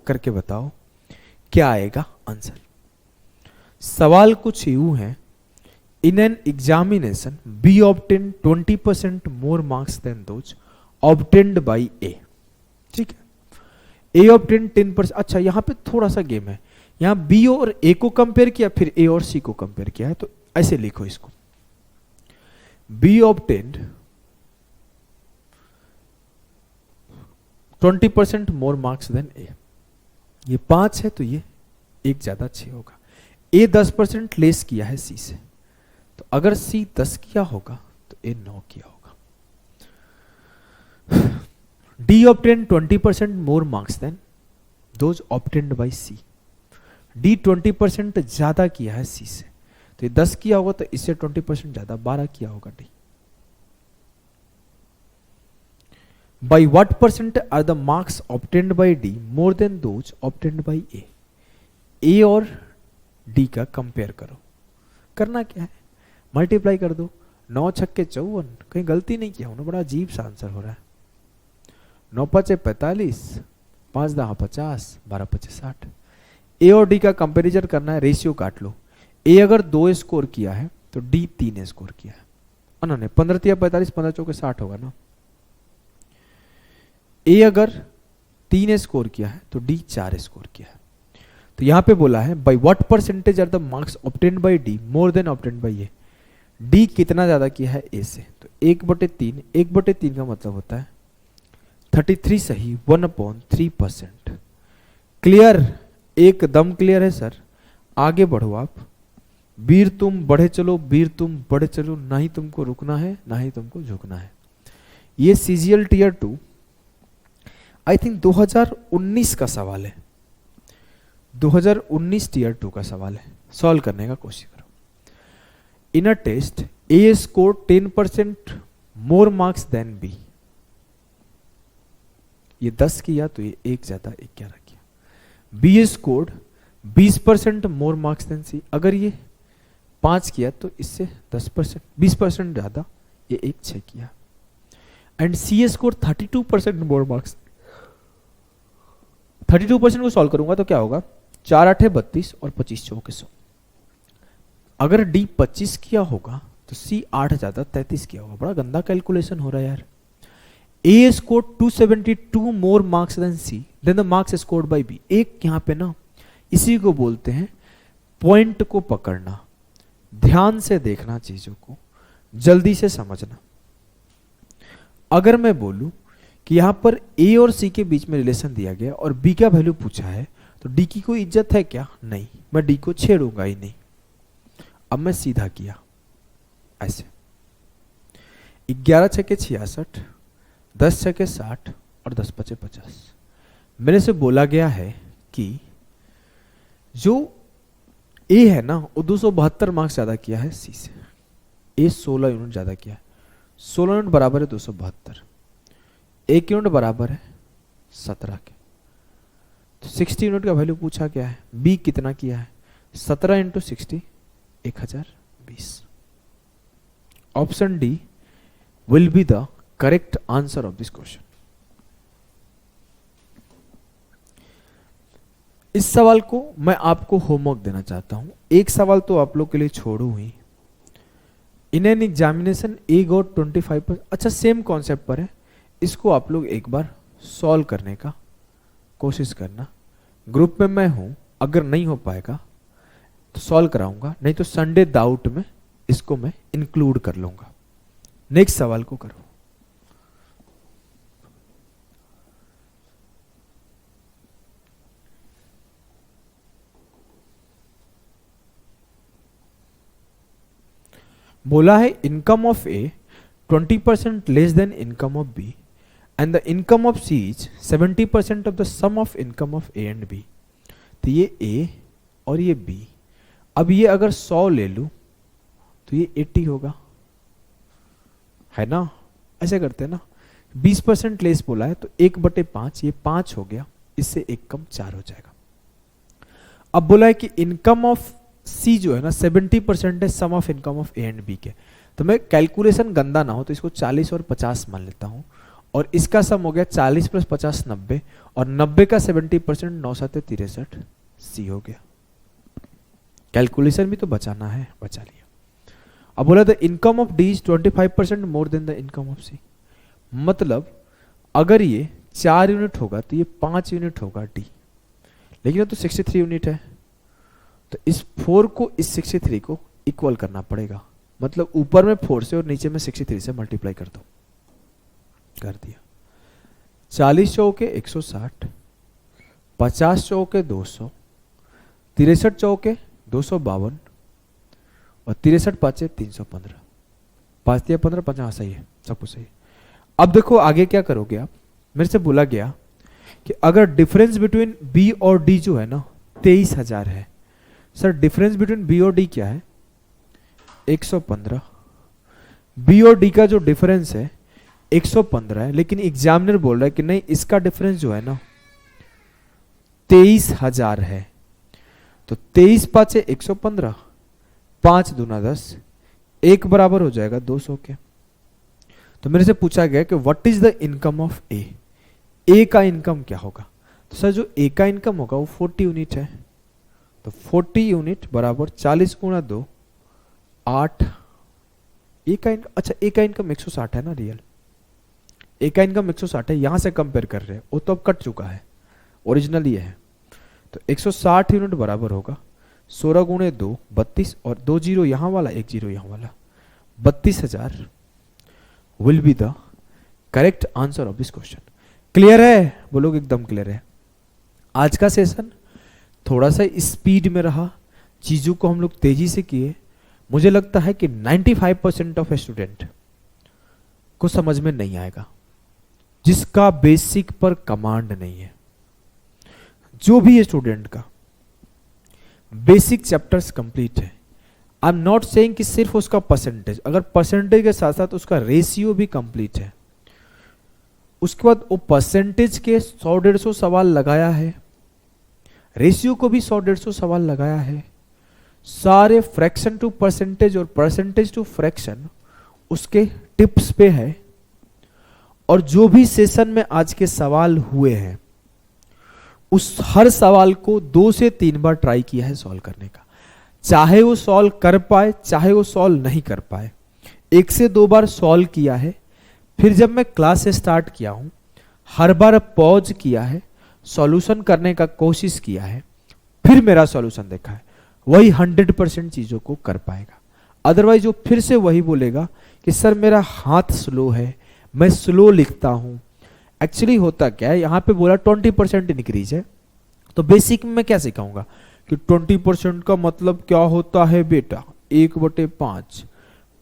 करके बताओ क्या आएगा आंसर। सवाल कुछ यूं है, in an examination B obtain 20% more marks than those obtained by A. ठीक है, ए ऑब्टेन 10%। अच्छा, यहां पे थोड़ा सा गेम है, यहां बी और ए को कंपेयर किया, फिर ए और सी को कंपेयर किया है, तो ऐसे लिखो इसको, B obtained 20% more marks than A. ये 5 है तो ये एक ज्यादा 6 होगा। ए 10% लेस किया है सी से, तो अगर सी 10 किया होगा तो ए 9 किया होगा। D obtain 20% more marks than those obtained by C. D 20% ज्यादा किया है सी से, तो ये 10 किया होगा, तो इससे 20% ज्यादा 12 किया होगा D. By what percent are the marks obtained by D more than those obtained by A? A और D का कंपेयर करो। करना क्या है, मल्टीप्लाई कर दो, 9 छक्के 54, कहीं गलती नहीं किया उन्होंने, बड़ा अजीब सा आंसर हो रहा है। 9 पचे 45, 5 दहा 50, 12 पचे 60। ए और डी का कंपेरिजन करना है, रेशियो काट लो। ए अगर 2 स्कोर किया है तो डी 3 स्कोर किया है, उन्होंने 15 तिया 45, 15 चौके 60 होगा ना। ए अगर 3 स्कोर किया है तो डी 4 स्कोर किया है। तो यहां पे बोला है by what percentage are the marks obtained by D more than obtained by A. D कितना ज्यादा किया है ए से, तो 1/3, 1/3 का मतलब होता है 33 सही, 1/3%। क्लियर, एकदम क्लियर है सर। आगे बढ़ो आप, वीर तुम बढ़े चलो, वीर तुम बढ़े चलो, ना ही तुमको रुकना है ना ही तुमको झुकना है। ये सीजीएल टीयर 2 आई थिंक 2019 का सवाल है, 2019 टीयर 2 का सवाल है। सॉल्व करने का कोशिश करो। In a test A score 10% more marks than B. ये 10 किया तो ये 1 ज्यादा 11 किया। B scored 20% more marks than C. अगर ये 5 किया तो इससे 10%, 20% ज्यादा, ये 1 6 किया। And C score 32% more marks. 32% को सॉल्व करूंगा तो क्या होगा, 4 8 32 और 25 चौके 100। अगर डी 25 किया होगा तो सी 8 ज्यादा 33 किया होगा। बड़ा गंदा कैलकुलेशन हो रहा है यार। A score 272 more marks than C than the marks scored by B. एक यहां पे ना, इसी को बोलते हैं पॉइंट को पकड़ना, ध्यान से देखना, चीजों को जल्दी से समझना। अगर मैं बोलूं कि यहां पर ए और सी के बीच में रिलेशन दिया गया और बी का वैल्यू पूछा है, तो डी की कोई इज्जत है क्या? नहीं, मैं डी को छेड़ूंगा ही नहीं। अब मैं सीधा किया ऐसे, 11 छक्के 66, 10 छक्के 60 और 10 पचे 50। मेरे से बोला गया है कि जो ए है ना, वो 272 मार्क्स ज्यादा किया है सी से। ए 16 यूनिट ज्यादा किया है, 16 यूनिट बराबर है 272, 1 यूनिट बराबर है 17 के। तो 60 यूनिट का वैल्यू पूछा गया है। बी कितना किया है, 17 into 60 1020। Option D will be the correct answer of this question. इस सवाल को मैं आपको होमवर्क देना चाहता हूं। एक सवाल तो आप लोग के लिए छोड़ू ही। In an examination A got 25%। अच्छा, सेम कॉन्सेप्ट पर है, इसको आप लोग एक बार सॉल्व करने का कोशिश करना। ग्रुप में मैं हूं, अगर नहीं हो पाएगा तो सॉल्व कराऊंगा, नहीं तो संडे डाउट में इसको मैं इंक्लूड कर लूंगा। नेक्स्ट सवाल को करो। बोला है income of A 20% less than income of B and the income of C is 70% of the sum of income of A and B. तो ये ए और ये बी। अब ये अगर 100 ले लूं तो ये 80 होगा, है ना? ऐसे करते हैं ना। 20% लेस बोला है तो 1/5, ये 5 हो गया, इससे 1 कम 4 हो जाएगा। अब बोला है कि इनकम ऑफ सी जो है ना 70% है sum of income of A and B के। तो मैं कैलकुलेशन गंदा ना हो तो इसको 40 और 50 मान लेता हूँ, और इसका सम हो गया 40 + 50 90, और 90 का 70% 9 7 63 सी हो गया। कैलकुलेशन भी तो बचाना है, बचा लिया। अब बोला the income of D is 25% more than the income of C. मतलब अगर ये 4 यूनिट होगा तो ये 5 यूनिट होगा डी, लेकिन तो 63 यूनिट है, तो इस 4 को इस 63 को इक्वल करना पड़ेगा। मतलब ऊपर में 4 से और नीचे में 63 से मल्टीप्लाई कर दो, कर दिया। 40 चौके 160, 50 चौके 200, 63 चौके 252, और 63 पाँचे 315, 5 दिया 15, 50 सही है, सब कुछ सही है। अब देखो आगे क्या करोगे आप। मेरे से बोला गया कि अगर डिफरेंस बिटवीन बी और डी जो है ना 23,000 है। सर डिफरेंस बिटवीन बी और डी क्या है? 115। बी और डी का जो डिफरेंस है 115 है, लेकिन एग्जामिनर बोल रहा है कि नहीं इसका डिफरेंस जो है ना 23,000 है। तो 23 पाँचे 115, 5 दूना 10, 1 बराबर हो जाएगा 200 के। तो मेरे से पूछा गया कि what is the income of A का इनकम क्या होगा? तो सर जो ए का इनकम होगा वो 40 यूनिट है। तो 40 यूनिट बराबर 40 गुणा 2 8। ए का इनकम, अच्छा ए का इनकम 160 है ना रियल, ए का इनकम 160 है, यहां से कंपेयर कर रहे हैं, वो तो अब कट चुका है, ओरिजिनल ये है। तो 160 यूनिट बराबर होगा 16 गुणे 2 32, और 2 जीरो यहां वाला 1 जीरो यहां वाला, 32,000 will be the correct answer of this question. Clear है? बोलोगे एकदम क्लियर है। आज का सेशन थोड़ा सा स्पीड में रहा, चीजों को हम लोग तेजी से किए। मुझे लगता है कि 95% ऑफ स्टूडेंट को समझ में नहीं आएगा जिसका बेसिक पर कमांड नहीं है। जो भी स्टूडेंट का बेसिक चैप्टर्स कंप्लीट है, आई एम नॉट सेइंग कि सिर्फ उसका परसेंटेज, अगर परसेंटेज के साथ साथ उसका रेशियो भी कंप्लीट है, उसके बाद वो परसेंटेज के 100-150 सवाल लगाया है, रेशियो को भी 100-150 सवाल लगाया है, सारे फ्रैक्शन टू परसेंटेज और परसेंटेज टू फ्रैक्शन उसके टिप्स पे है, और जो भी सेशन में आज के सवाल हुए हैं उस हर सवाल को 2 से 3 बार ट्राई किया है सॉल्व करने का, चाहे वो सॉल्व कर पाए चाहे वो सॉल्व नहीं कर पाए। 1 से 2 बार सॉल्व किया है, फिर जब मैं क्लास स्टार्ट किया हूं हर बार पॉज किया है, सॉल्यूशन करने का कोशिश किया है, फिर मेरा सॉल्यूशन देखा है, वही 100% चीजों को कर पाएगा। अदरवाइज वो फिर से वही बोलेगा कि सर मेरा हाथ स्लो है, मैं स्लो लिखता हूं। एक्चुअली होता क्या है, यहां पे बोला 20% इंक्रीज है, तो बेसिक में मैं क्या सिखाऊंगा कि 20% का मतलब क्या होता है बेटा, 1/5,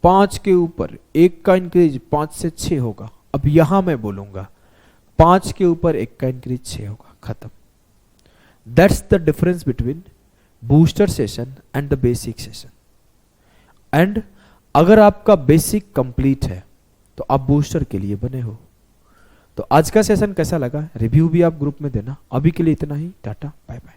5 के ऊपर 1 का इंक्रीज 5 से 6 होगा। अब यहां मैं बोलूंगा 5 के ऊपर 1 का इंक्रीज 6 होगा, खत्म। That's the difference between booster session and the basic session. And अगर आपका बेसिक कंप्लीट है तो आप बूस्टर के लिए बने हो। तो आज का सेशन कैसा लगा, रिव्यू भी आप ग्रुप में देना। अभी के लिए इतना ही, टाटा बाय बाय।